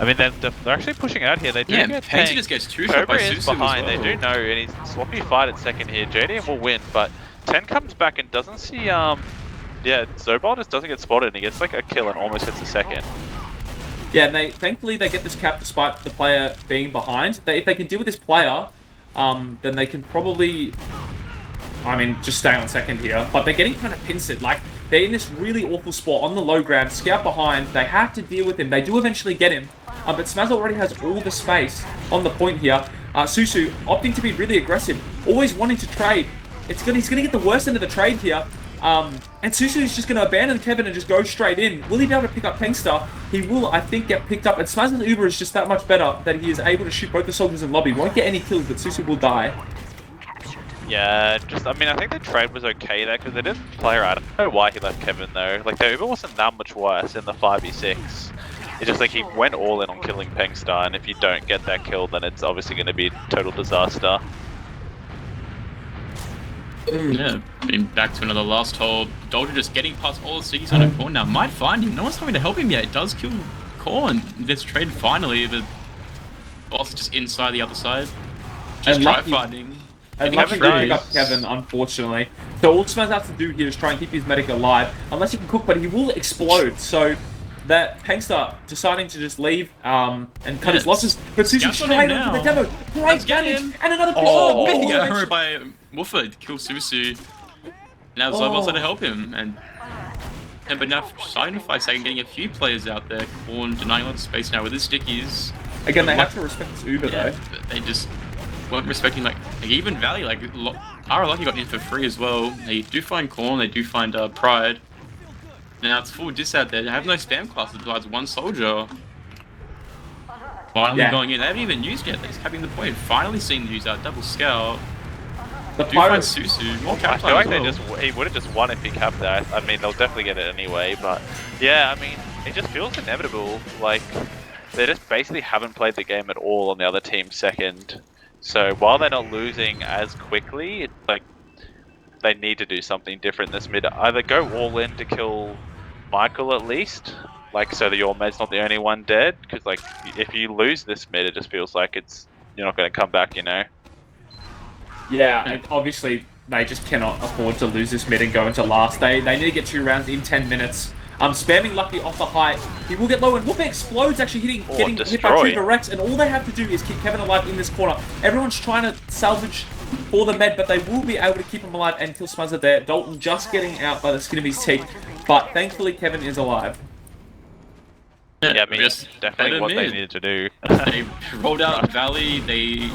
I mean, they're actually pushing out here. They do Yeah, get Painter tanked. just gets 2-shot by Cobra is Susu behind. as well. They do know, and he's sloppy fight at second here. JDM will win, but 10 comes back and doesn't see. Yeah, Zobal just doesn't get spotted, and he gets like a kill and almost hits a second. Yeah, and thankfully they get this cap despite the player being behind. If they can deal with this player, then they can probably, just stay on second here. But they're getting kind of pincered. Like, they're in this really awful spot on the low ground, scout behind. They have to deal with him. They do eventually get him. But Smaz already has all the space on the point here. Susu opting to be really aggressive, always wanting to trade. He's going to get the worst end of the trade here. And Susu is just going to abandon Kevin and just go straight in. Will he be able to pick up Pengster? He will, I think, get picked up. And Smaz's Uber is just that much better that he is able to shoot both the soldiers in lobby. Won't get any kills, but Susu will die. Yeah, I think the trade was okay there because they didn't play right. I don't know why he left Kevin though. Like, the Uber wasn't that much worse in the 5v6. It's just like he went all in on killing Pengster, and if you don't get that kill, then it's obviously going to be a total disaster. Yeah, been back to another last hold. Dolger just getting past all the cities on a Corn now. Might find him. No one's coming to help him yet. It does kill Corn. This trade finally. The boss just inside the other side. Just try finding. And lucky to pick up Kevin, unfortunately. So all Smaz has to do here is try and keep his medic alive. Unless he can cook, but he will explode. So that Pengster deciding to just leave and cut his losses. But Susu straight onto the demo. Great damage. And another big arrow by Woofer to kill Susu. Now Zobel's to help him. But now Signify saying getting a few players out there. Corn denying a lot of space now with his stickies. Again, they have to respect this Uber though. They just weren't respecting like even Valley, like Lucky got in for free as well. They do find Corn, they do find Pride. Now it's full dis out there. They have no spam classes besides one soldier. Finally going in. They haven't even used yet. They're just capping the point. Finally seeing them use that double scout. The Pirates Susu. More I feel like he would have just won if he capped that. I mean, they'll definitely get it anyway. But yeah, I mean, it just feels inevitable. Like, they just basically haven't played the game at all on the other team's second. So while they're not losing as quickly, it's like they need to do something different this mid. Either go all in to kill Michael at least, like so that your med's not the only one dead. Because like if you lose this mid, it just feels like you're not going to come back, you know. Yeah, and obviously they just cannot afford to lose this mid and go into last. They need to get 2 rounds in 10 minutes. Spamming Lucky off the height. He will get low, and Whoop explodes, actually getting hit by Trooper Rex, and all they have to do is keep Kevin alive in this corner. Everyone's trying to salvage for the med, but they will be able to keep him alive and kill Smuzzer there. Dalton just getting out by the skin of his teeth, but thankfully Kevin is alive. Yeah, I mean, it's definitely what they needed to do. They rolled out Valley, they,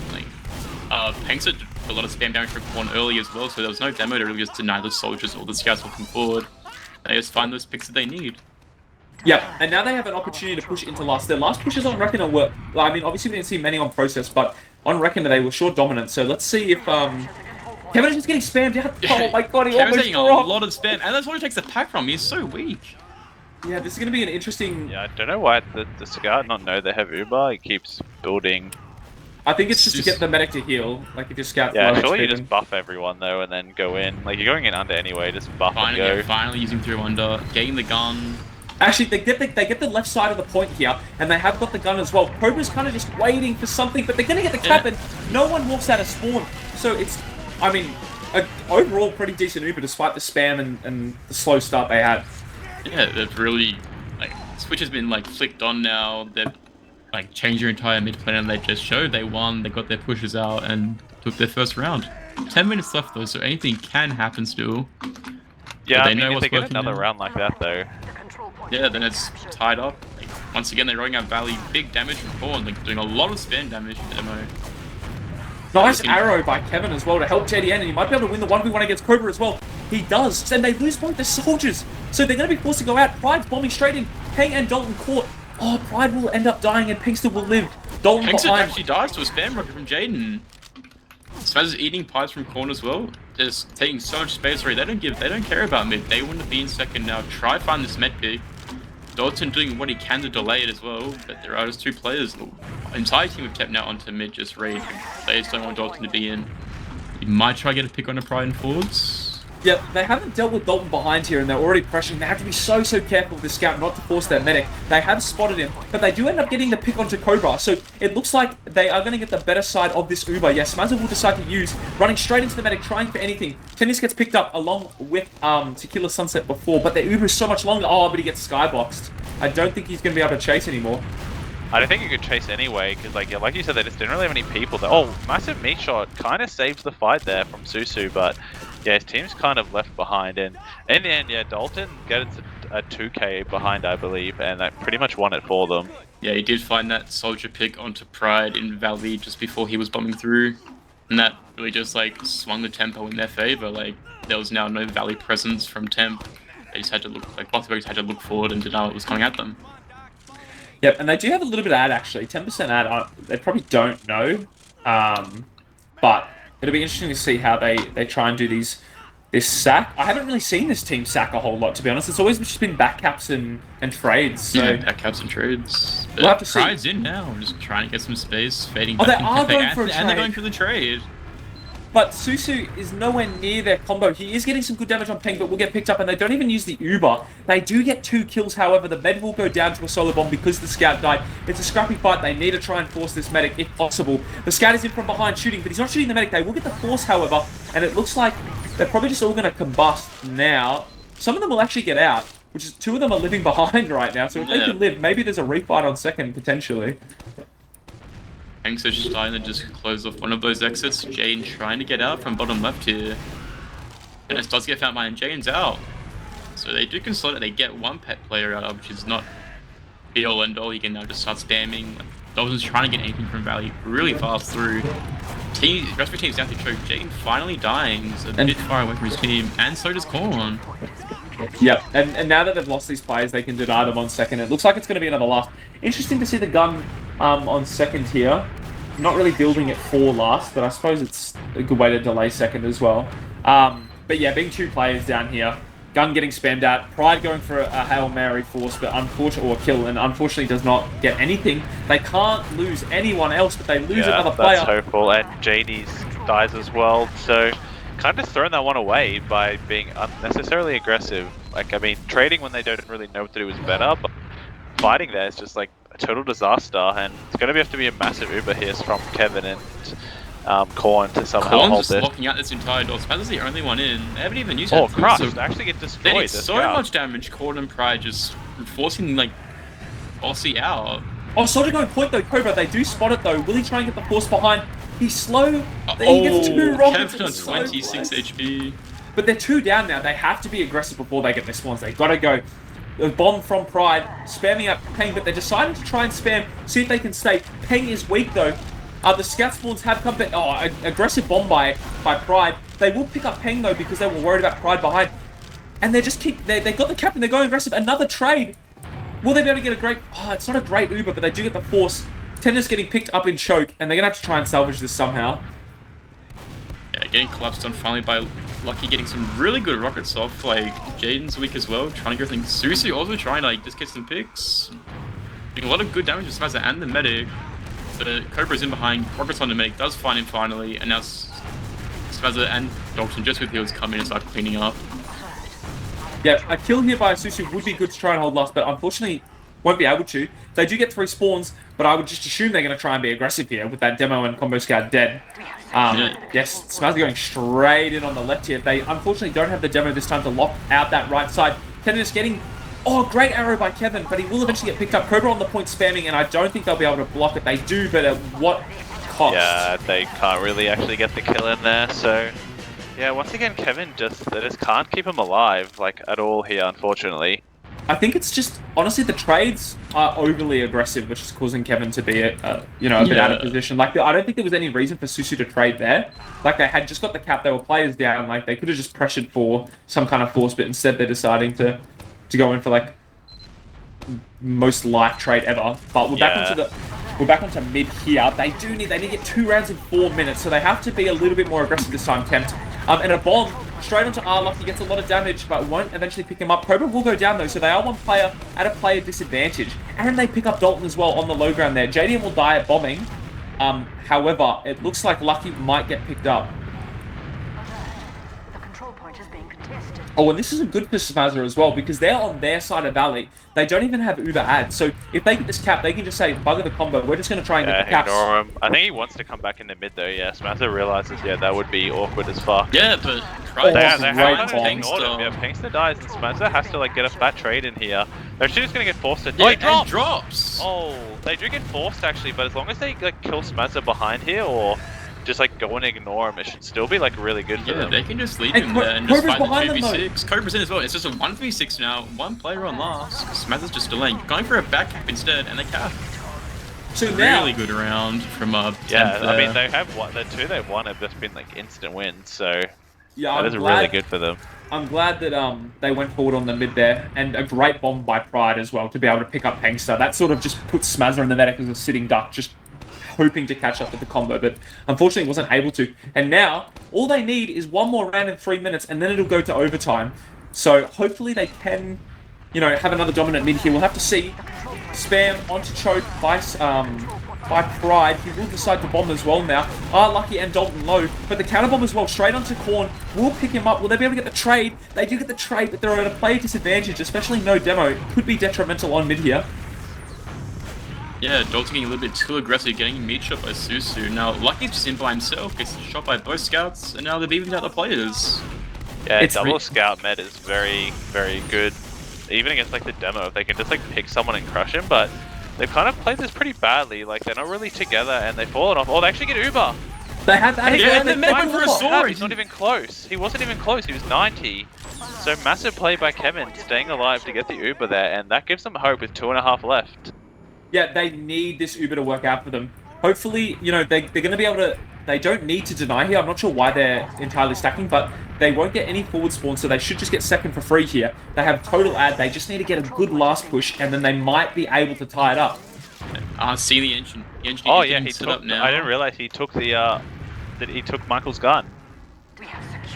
Pengster did a lot of spam damage from Corn early as well, so there was no demo to really just deny the soldiers or the scouts looking forward. They just find those picks that they need. Yep, and now they have an opportunity to push into last. Their last pushes on Reckoner were, I mean, obviously we didn't see many on Process, but on Reckoner they were sure dominant. So let's see if Kevin is just getting spammed out. Oh my god, he Kevin's almost getting a lot of spam, and that's what he takes the pack from. He's so weak. Yeah, this is going to be an interesting... Yeah, I don't know why the Scout not know they have Uber. He keeps building. I think it's just to get the medic to heal. Like if your Scout... Yeah, surely you just buff everyone though and then go in. Like you're going in under anyway, just buff and go. Finally using through under, getting the gun. Actually, they get the left side of the point here, and they have got the gun as well. Cobra's kind of just waiting for something, but they're going to get the cap, and no one walks out of spawn. So it's, I mean, overall pretty decent Uber despite the spam and the slow start they had. Yeah, they've really, Switch has been flicked on now. They've changed their entire mid plan, and they just showed they won. They got their pushes out and took their first round. 10 minutes left though, so anything can happen still. Yeah, I mean, if they get another round like that though. Yeah, then it's tied up. Once again, they're rolling out Valley, big damage from Corn, doing a lot of spam damage to Elmo. Nice arrow by Kevin as well to help JDN, and he might be able to win the 1v1 against Cobra as well. He does, and they lose both the soldiers, so they're going to be forced to go out. Pride's bombing straight in. Peng and Dalton caught. Oh, Pride will end up dying, and Pengster will live. Dalton behind. Actually dies to a spam rocket from Jaden. Spaz is eating pies from Corn as well. Just taking so much space already. They don't care about mid. They want to be in second now. Try find this med pick. Dalton doing what he can to delay it as well, but there are just 2 players. The entire team have tapped now onto mid, just raid. They just don't want Dalton to be in. He might try to get a pick on a Pride and forwards. Yeah, they haven't dealt with Dalton behind here, and they're already pressuring. They have to be so careful with the Scout not to force their medic. They have spotted him, but they do end up getting the pick onto Cobra, so it looks like they are going to get the better side of this Uber. Yes, Mazza will decide to use, running straight into the medic, trying for anything. Tennis gets picked up along with Tequila Sunset before, but their Uber is so much longer. Oh, but he gets skyboxed. I don't think he's going to be able to chase anymore. I don't think he could chase anyway, because like you said, they just didn't really have any people there. Oh, massive meat shot kind of saves the fight there from Susu, but yeah, his team's kind of left behind. And in the end, yeah, Dalton gets a 2k behind, I believe, and that pretty much won it for them. Yeah, he did find that soldier pick onto Pride in Valley just before he was bombing through. And that really just like swung the tempo in their favor. Like there was now no Valley presence from temp. They just had to look like Bossy had to look forward and deny what was coming at them. Yep, and they do have a little bit of ad actually. 10% ad. They probably don't know, but it'll be interesting to see how they try and do this sack. I haven't really seen this team sack a whole lot, to be honest. It's always just been backcaps and trades. So yeah, backcaps and trades. But we'll have to see. Pride's in now, just trying to get some space, fading Oh, back they in are Cafe, going for a and they're trade. going for the trade. But Susu is nowhere near their combo. He is getting some good damage on Peng, but will get picked up, and they don't even use the Uber. They do get 2 kills, however. The med will go down to a solo bomb because the scout died. It's a scrappy fight. They need to try and force this medic if possible. The scout is in from behind shooting, but he's not shooting the medic. They will get the force, however, and it looks like they're probably just all going to combust now. Some of them will actually get out, which is 2 of them are living behind right now. So if they can live, maybe there's a refight on second, potentially. Thanks for just trying to just close off one of those exits. Jane trying to get out from bottom left here. And it does get found by, and Jane's out. So they do consolidate, they get 1 pet player out, which is not be all end all. You can now just start spamming. Dalton's trying to get anything from Valley really fast through. The rest of the team's down to choke. Jane finally dying, so a bit far away from his team, and so does Corn. Yep, and now that they've lost these players, they can deny them on second. It looks like it's going to be another last. Interesting to see the gun on second here. Not really building it for last, but I suppose it's a good way to delay second as well. But yeah, being 2 players down here, gun getting spammed out, Pride going for a Hail Mary force, but unfortunately, or kill, and unfortunately does not get anything. They can't lose anyone else, but they lose another player. That's hopeful, and JD's dies as well, so kind of thrown that one away by being unnecessarily aggressive. Like, I mean, trading when they don't really know what to do is better, but fighting there is just like a total disaster, and it's going to have to be a massive Uber here from Kevin and Corn to somehow Corn's hold just this. locking out this entire door. Spaz is the only one in. They haven't even used Oh, that. Crush! So They actually get they destroyed. did so much damage. Corn and Pride just forcing like Bossy out. Oh, Soldier going point though, Cobra. They do spot it though. Will he try and get the force behind? He's slow. He gets 2 rockets. Kept on 26 HP. But they're 2 down now. They have to be aggressive before they get their spawns. They gotta go. A bomb from Pride, spamming up Peng, but they're deciding to try and spam, see if they can stay. Peng is weak though. The scout spawns have come back. Oh, aggressive bomb by Pride. They will pick up Peng though because they were worried about Pride behind. And they just keep, they got the captain, they're going aggressive. Another trade. Will they be able to get a great, oh, it's not a great Uber, but they do get the force. Tender's getting picked up in choke, and they're going to have to try and salvage this somehow. Yeah, getting collapsed on finally by Lucky, getting some really good rockets off. Like, Jaden's weak as well, trying to get things. Susu also trying to like just get some picks. Doing a lot of good damage to Smazza and the medic. The Cobra's in behind, rockets on the medic, does find him finally, and now Smazza and Dalton just with heals come in and start cleaning up. Yeah, a kill here by Susu would be good to try and hold last, but unfortunately won't be able to. They do get 3 spawns, but I would just assume they're going to try and be aggressive here with that demo and combo scout dead. Yes, Smazza going straight in on the left here. They unfortunately don't have the demo this time to lock out that right side. Tennis getting, oh, great arrow by Kevin, but he will eventually get picked up. Cobra on the point spamming, and I don't think they'll be able to block it. They do, but at what cost? Yeah, they can't really actually get the kill in there, so... Yeah, once again, Kevin they just can't keep him alive, like, at all here, unfortunately. I think it's just, honestly, the trades are overly aggressive, which is causing Kevin to be, a bit out of position. Like, I don't think there was any reason for Susu to trade there. Like, they had just got the cap, they were players down, like, they could have just pressured for some kind of force, but instead they're deciding to go in for, like, most life trade ever. But we're back onto mid here. They need to get 2 rounds in 4 minutes, so they have to be a little bit more aggressive this time, Tempt. And a bomb straight onto Arlock. He gets a lot of damage, but won't eventually pick him up. Cobra will go down though, so they are 1 player at a player disadvantage. And they pick up Dalton as well on the low ground there. JDM will die at bombing. However, it looks like Lucky might get picked up. Oh, and this isn't good for Smazza as well, because they're on their side of Valley. They don't even have Uber ads. So if they get this cap, they can just say, bugger the combo. We're just going to try and get the caps. Ignore him. I think he wants to come back in the mid though, yeah. Smazza realizes, yeah, that would be awkward as fuck. Yeah, but They right, have ignored him. Yeah, Pinkster dies and Smazza has to like get a fat trade in here. They're just gonna get forced to die. Yeah, and drops! Oh, they do get forced actually, but as long as they like kill Smazza behind here or just like go and ignore him, it should still be like really good for them. They can just leave him there and just fight the 2v6. Cobra's in as well. It's just a 1v6 now. One player on last. Smazza's just delaying. Going for a back cap instead, and they cap. So now, really good round from yeah, I mean they have won. The two they've won have just been like instant wins, so yeah, that is really good for them. I'm glad that they went forward on the mid there, and a great bomb by Pride as well to be able to pick up Hangster. That sort of just puts Smazza in the medic as a sitting duck, just hoping to catch up with the combo, but unfortunately wasn't able to. And now all they need is one more round in 3 minutes, and then it'll go to overtime. So hopefully they can, you know, have another dominant mid here. We'll have to see. Spam onto choke by Pride. He will decide to bomb as well now. Lucky and Dalton low, but the counter bomb as well, straight onto Korn. Will pick him up. Will they be able to get the trade? They do get the trade, but they're at a player disadvantage, especially no demo. It could be detrimental on mid here. Yeah, Dalton getting a little bit too aggressive, getting mid shot by Susu. Now, Lucky's just in by himself, gets shot by both scouts, and now they've evened out the players. Yeah, it's double scout med is very, very good. Even against like the demo, if they can just like pick someone and crush him, but they've kind of played this pretty badly. Like they're not really together, and they've fallen off. Oh, they actually get Uber. They had that. Yeah, they made one for a sword. He's not even close. He wasn't even close. He was 90. So massive play by Kevin, staying alive to get the Uber there, and that gives them hope with 2.5 left. Yeah, they need this Uber to work out for them. Hopefully, you know, they're going to be able to... They don't need to deny here. I'm not sure why they're entirely stacking, but they won't get any forward spawn, so they should just get second for free here. They have total ad. They just need to get a good last push, and then they might be able to tie it up. See the engine. Oh yeah, he took. Up now. I didn't realize he took the that he took Michael's gun.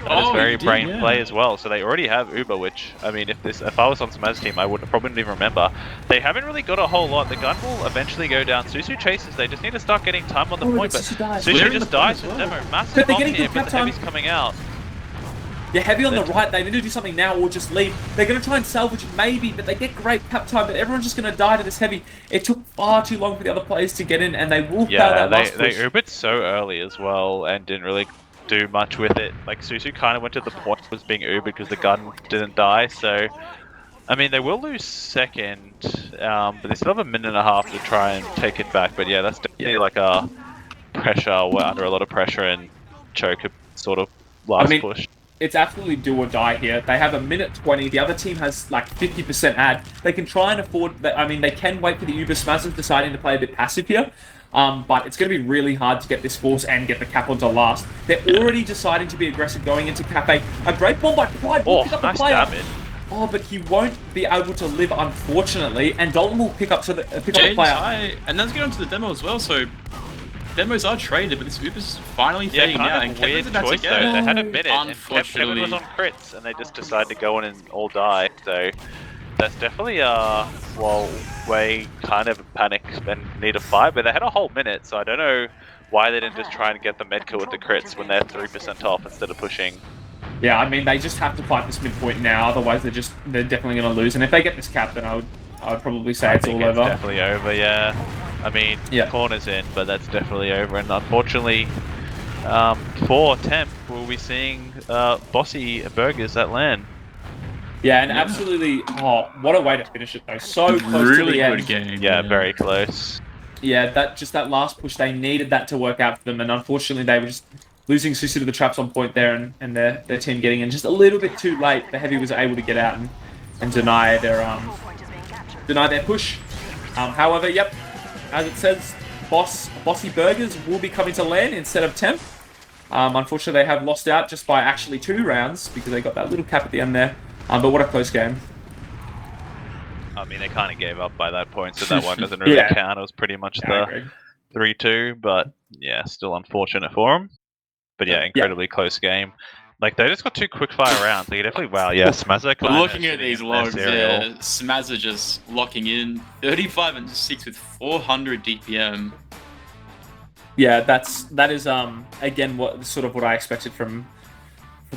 That is very brain play as well. So they already have Uber, which I mean, if I was on Smaz's team, I would probably even remember. They haven't really got a whole lot. The gun will eventually go down. Susu chases. They just need to start getting time on the point. But Susu just dies with demo. Massive bomb here, but the heavy's coming out. Yeah, heavy on the right. They need to do something now or just leave. They're going to try and salvage it maybe, but they get great cap time, but everyone's just going to die to this heavy. It took far too long for the other players to get in, and they will fail that last push. They Ubered so early as well and didn't really do much with it. Like, Susu kind of went to the point was being Ubered because the gun didn't die, so... I mean, they will lose second, but they still have a minute and a half to try and take it back. But yeah, that's definitely like a pressure. We're under a lot of pressure, and choke a sort of last push. It's absolutely do or die here. They have a minute 20. The other team has like 50% ad. They can try and afford... I mean, they can wait for the Uber Smazzers deciding to play a bit passive here. But it's going to be really hard to get this force and get the cap onto last. They're already deciding to be aggressive going into Cafe. A great bomb by Pride will pick up the player. Damage. Oh, but he won't be able to live, unfortunately. And Dalton will pick up the player. And let's get onto the demo as well. So demos are traded, but this Uber's finally fading out. And Kevin's about to get it. They had a minute, and Kevin was on crits, and they just decided to go in and all die. So that's definitely way kind of panic and need a fight, but they had a whole minute, so I don't know why they didn't just try and get the med kill with the crits when they're 3% off instead of pushing. Yeah, I mean, they just have to fight this midpoint now, otherwise they're definitely going to lose. And if they get this cap, then I would probably say it's all over. It's definitely over, yeah. I mean, corner's in, but that's definitely over. And unfortunately, for temp, we'll be seeing Bossy burgers at LAN. Yeah, and absolutely, what a way to finish it though. So close to the end. Good game. Yeah, very close. Yeah, that last push, they needed that to work out for them, and unfortunately they were just losing Susu to the traps on point there, and their team getting in just a little bit too late. The Heavy was able to get out and deny their push. However, yep, as it says, Bossy Burgers will be coming to LAN instead of temp. Unfortunately, they have lost out just by actually 2 rounds because they got that little cap at the end there. But what a close game. I mean, they kind of gave up by that point, so that one doesn't really count. It was pretty much the 3-2, but yeah, still unfortunate for them. But yeah, incredibly close game. Like, they just got 2 quick-fire rounds. They definitely, Smazza. Looking at these logs, Smazza just locking in 35 and 6 with 400 DPM. Yeah, that is again what I expected from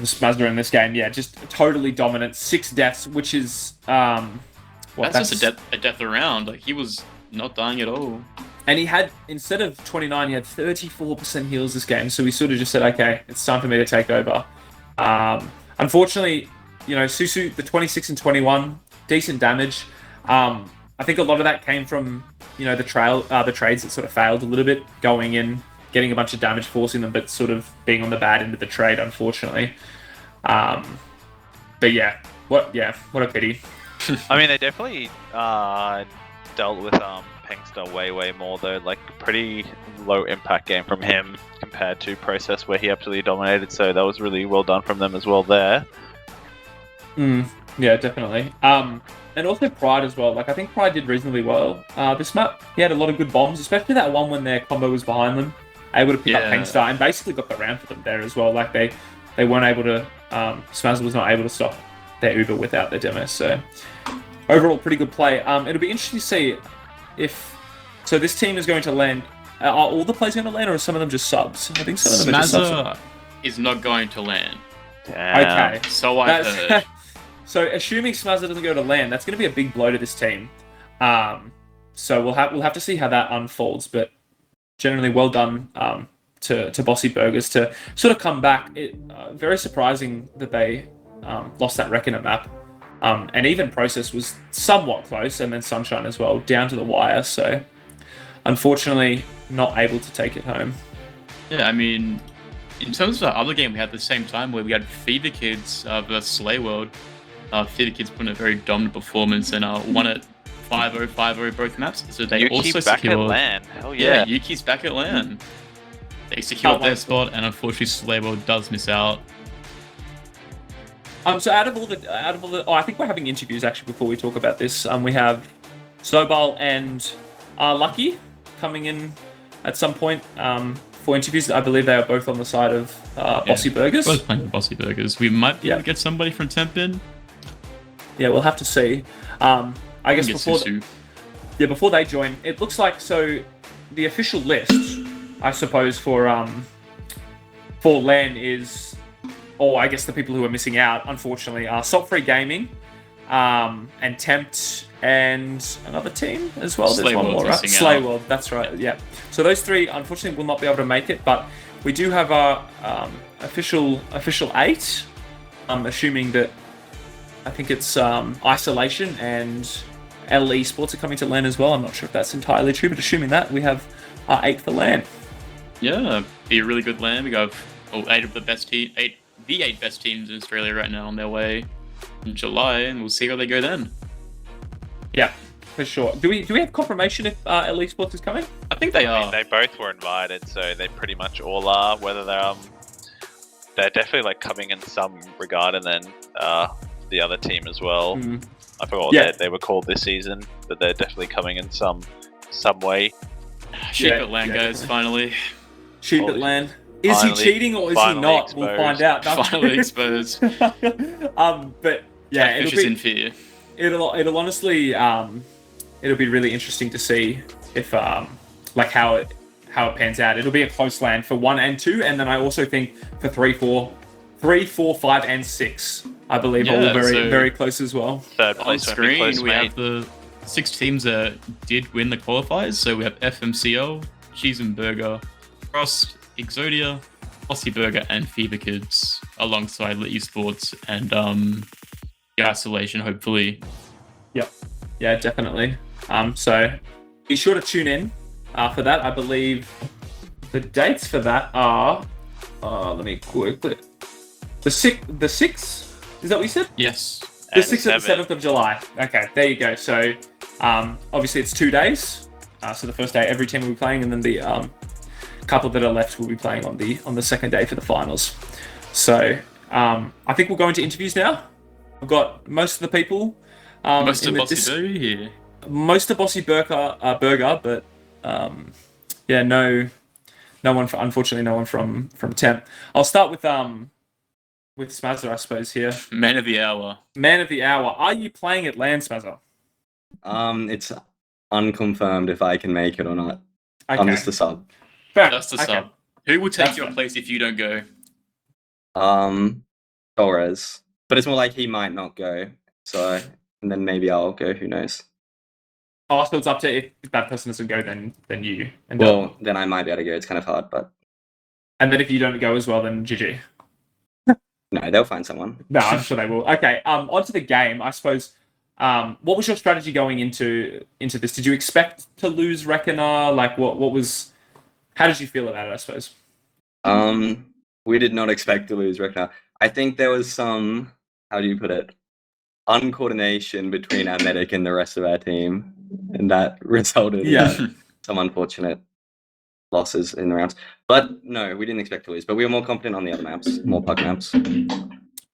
Smazza in this game. Yeah, just totally dominant. 6 deaths, which is that's just a death around. Like, he was not dying at all. And he had, instead of 29, he had 34% heals this game. So we sort of just said, okay, it's time for me to take over. Unfortunately, you know, Susu, the 26 and 21, decent damage. I think a lot of that came from, you know, the trades that sort of failed a little bit, going in, getting a bunch of damage, forcing them, but sort of being on the bad end of the trade, unfortunately. But yeah, what a pity. I mean, they definitely dealt with Pengster way more though. Like, pretty low impact game from him compared to Process, where he absolutely dominated. So that was really well done from them as well there. Yeah, definitely. And also Pride as well. Like, I think Pride did reasonably well this map. He had a lot of good bombs, especially that one when their combo was behind them, able to pick up Pengster, and basically got the round for them there as well. Like, they weren't able to. Smazza was not able to stop their Uber without their demo. So overall, pretty good play. It'll be interesting to see if. So this team is going to land. Are all the players going to land, or are some of them just subs? I think some of them are just subs. Smazza is not going to land. Damn. Okay. So I heard. So assuming Smazza doesn't go to land, that's going to be a big blow to this team. So we'll have to see how that unfolds. But generally, well done to Bossy Burgers to sort of come back. Very surprising that they lost that Reckoner map. And even Process was somewhat close, and then Sunshine as well, down to the wire. So unfortunately, not able to take it home. Yeah, I mean, in terms of the other game we had at the same time, where we had Fever Kids versus Slay World. Fever Kids put in a very dominant performance and won it 5-0, 5-0 both maps. So they Yuki's also back secured. at LAN. Hell yeah. Yuki's back at LAN. They secured their spot, and unfortunately, Slay World does miss out. So out of all the, I think we're having interviews actually before we talk about this. We have Snowball and Lucky coming in at some point for interviews. I believe they are both on the side of Bossy Burgers. Both playing with Bossy Burgers. We might be able to get somebody from Temp in. Yeah, we'll have to see. I guess before they join, it looks like the official list, I suppose, for LAN is, or I guess the people who are missing out, unfortunately, are Salt Free Gaming, and Tempt, and another team as well. There's one more, right? Slay World, that's right. Yeah. So those three, unfortunately, will not be able to make it, but we do have our official 8. Assuming that. I think it's Isolation and LE Sports are coming to LAN as well. I'm not sure if that's entirely true, but assuming that, we have 8 for LAN. Yeah, be a really good LAN. We got 8 of the best the 8 best teams in Australia right now on their way in July, and we'll see how they go then. Yeah, for sure. Do we have confirmation if LE Sports is coming? I think they are. I mean, they both were invited, so they pretty much all are. Whether they're definitely like coming in some regard, and then the other team as well. I forgot what they were called this season, but they're definitely coming in some way. Sheep at LAN, guys, finally. Sheep at LAN. Is he cheating or is he not? Exposed. We'll find out. Finally exposed. But yeah, it'll be in fear. It'll honestly it'll be really interesting to see if like how it pans out. It'll be a close LAN for 1 and 2, and then I also think for 3, 4, 5, and 6. I believe all very close as well. Third place on screen, we have the 6 teams that did win the qualifiers. So we have FMCL, Cheese and Burger, Frost, Exodia, Bossy Burger, and Fever Kids, alongside Lit Esports and Isolation, hopefully. Yep. Yeah, definitely. So be sure to tune in for that. I believe the dates for that are. Let me quickly. The 6th. Is that what you said? Yes. The 6th and the 7th of July. Okay, there you go. So, obviously it's 2 days. So the first day, every team will be playing, and then the couple that are left will be playing on the second day for the finals. So, I think we'll go into interviews now. I've got most of the people. Most of Bossy Burger here. Most of Bossy Burger, but yeah, no one. Unfortunately, no one from Temp. I'll start with Smazza, I suppose, here. Man of the hour. Man of the hour. Are you playing at LAN, Smazza? It's unconfirmed if I can make it or not. Okay. I'm just a sub. Just a sub. Who will take your place if you don't go? Torres, but it's more like he might not go. So, and then maybe I'll go. Who knows? Oh, so it's up to if that person doesn't go, then you. And Well, then I might be able to go. It's kind of hard, but and then if you don't go as well, then GG. no, they'll find someone. No, I'm sure they will. Okay, onto the game, I suppose. What was your strategy going into this? Did you expect to lose Reckoner? Like, what was? How did you feel about it? I suppose. We did not expect to lose Reckoner. I think there was some, how do you put it, uncoordination between our medic and the rest of our team, and that resulted in some unfortunate losses in the rounds. But no, we didn't expect to lose. But we were more confident on the other maps, more pug maps.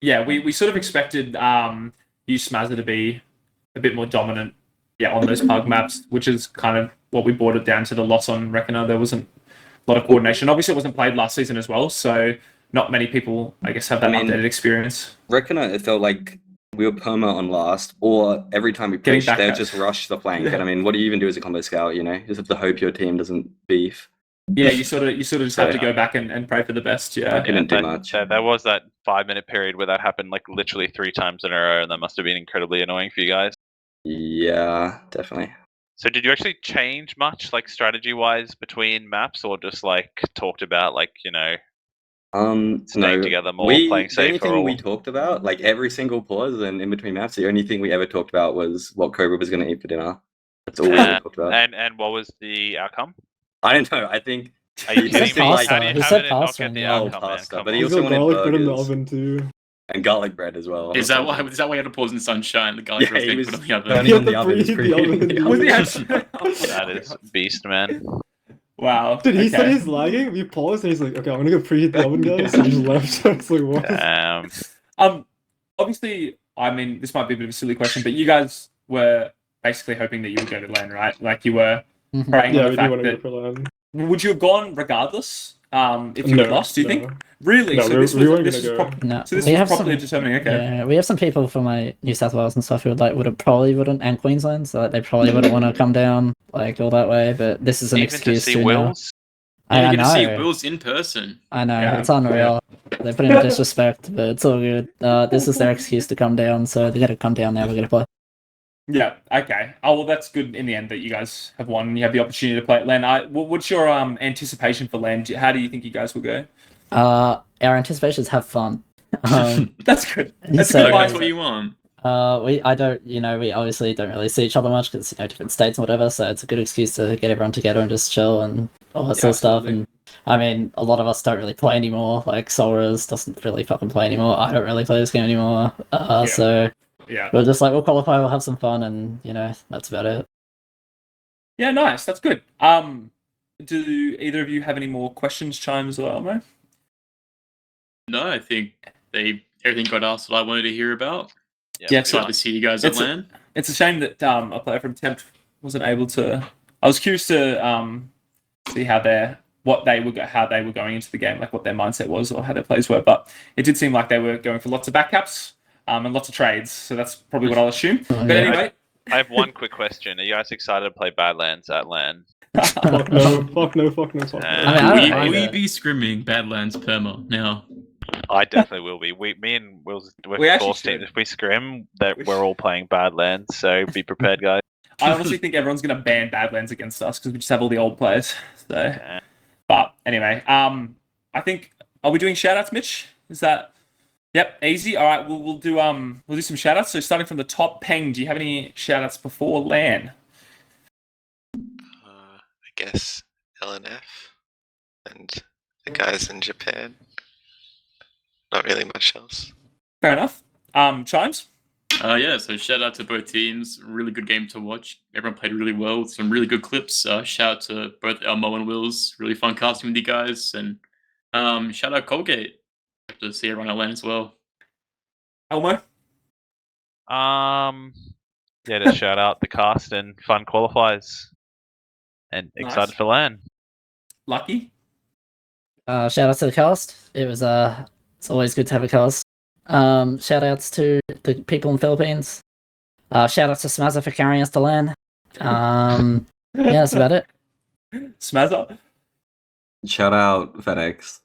Yeah, we sort of expected you Smazza to be a bit more dominant, on those pug maps, which is kind of what we brought it down to. The loss on Reckoner, there wasn't a lot of coordination. Obviously, it wasn't played last season as well, so not many people, I guess, have that updated experience. Reckoner, it felt like we were perma on last, or every time we pushed, they would just rush the flank. And I mean, what do you even do as a combo scout? You just have to hope your team doesn't beef. Yeah, you sort of just have to go back and pray for the best. Yeah, I didn't do much. There was that 5-minute period where that happened like literally 3 times in a row, and that must have been incredibly annoying for you guys. Yeah, definitely. So did you actually change much, like strategy-wise, between maps, or just like talked about staying together more, playing safer? The only thing we talked about, like every single pause and in between maps, the only thing we ever talked about was what Cobra was going to eat for dinner. That's all we ever talked about. And what was the outcome? I don't know. I think. Are you kidding me? Pasta. How do you He have said it and not pasta, get the yeah. outcome, man? Pasta, Come but on. he He's also got wanted garlic bread in the burgers oven too. and garlic bread as well. Is that why you had to pause in sunshine? The garlic bread's he getting was put on the oven. burning He on had the to oven. It's preheat the oven. pretty- Was he actually? That is beast, man. Wow. Dude, he said okay. he's lagging. We paused and he's like, "Okay, I'm gonna go preheat the oven, guys." So he just left. I was like, "What?" Obviously, I mean, this might be a bit of a silly question, but you guys were basically hoping that you would go to LAN, right? Like you were praying Yeah, on we the do want fact to go that. for LAN. Would you have gone regardless? If you had lost, do you think? Really? No, So we weren't this gonna was go. No, so this we was have properly some. determining. Okay. Yeah, we have some people from like New South Wales and stuff who probably wouldn't, and Queensland, so like, they probably wouldn't want to come down like all that way. But this is an Even excuse to see now. Wils? I you get to see know. Wils in person. I know, Yeah. it's unreal. They put in disrespect, but it's all good. This is their excuse to come down, so they gotta come down now. We're gonna play. Yeah. Okay. Oh well, that's good in the end that you guys have won and you have the opportunity to play at LAN. What's your anticipation for LAN? How do you think you guys will go? Our anticipations have fun. That's good. That's So- a good That's mindset. what you want. we obviously don't really see each other much because different states and whatever. So it's a good excuse to get everyone together and just chill and all that sort of stuff. absolutely. And I mean, a lot of us don't really play anymore. Like Soras doesn't really fucking play anymore. I don't really play this game anymore. So Yeah. we're just like, we'll qualify, we'll have some fun, and that's about it. Yeah. Nice. That's good. Do either of you have any more questions, Chimes or Elmo? No, I think everything got asked that I wanted to hear about. Yeah, Excited to see you guys at LAN. It's a shame that a player from Temp wasn't able to. I was curious to see how they were going into the game, like what their mindset was or how their plays were. But it did seem like they were going for lots of backcaps and lots of trades. So that's probably what I'll assume. But yeah. anyway, I have one quick question. Are you guys excited to play Badlands at LAN? Fuck no, fuck no, fuck no, fuck no. I mean, I don't mind Will you it. be scrimming Badlands perma now? I definitely will be. Me and Will's We actually force team. should. If we scrim, that we're all playing Badlands, so be prepared, guys. I honestly think everyone's going to ban Badlands against us because we just have all the old players. So, Yeah. but anyway, I think are we doing shoutouts, Mitch? Is that? Yep, easy. All right, we'll do some shoutouts. So starting from the top, Peng, do you have any shoutouts before LAN? I guess LNF and the guys in Japan. Not really much else. Fair enough. Chimes? Yeah, so shout out to both teams. Really good game to watch. Everyone played really well. Some really good clips. Shout out to both Elmo and Wils. Really fun casting with you guys. And shout out Colgate. Hope to see everyone at LAN as well. Elmo? Yeah, to shout out the cast and fun qualifiers. And Nice. excited for LAN. Lucky? Shout out to the cast. It was it's always good to have a cast. Shout outs to the people in the Philippines. Shout out to Smazza for carrying us to LAN. Yeah, that's about it. Smazza? Shout out FedEx.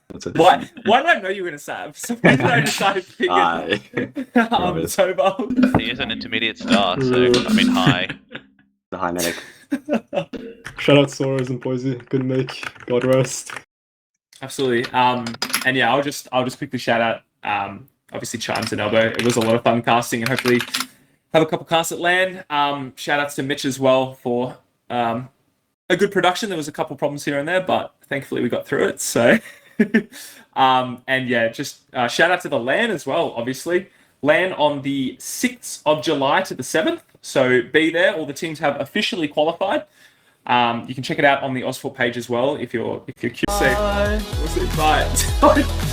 That's it. Why did I know you were gonna sab? So why did I decide to pick it? Promise. Toba. He is an intermediate star, so I mean high. The high medic. Shout out Soros and Boise. Good make. God rest. Absolutely. And yeah, I'll just quickly shout out obviously Chimes and Elbow. It was a lot of fun casting, and hopefully have a couple casts at LAN. Shout outs to Mitch as well for a good production. There was a couple problems here and there, but thankfully we got through it. So and yeah, just shout out to the LAN as well, obviously. LAN on the 6th of July to the 7th. So be there. All the teams have officially qualified. You can check it out on the Osfor page as well if you're curious. Bye. Bye.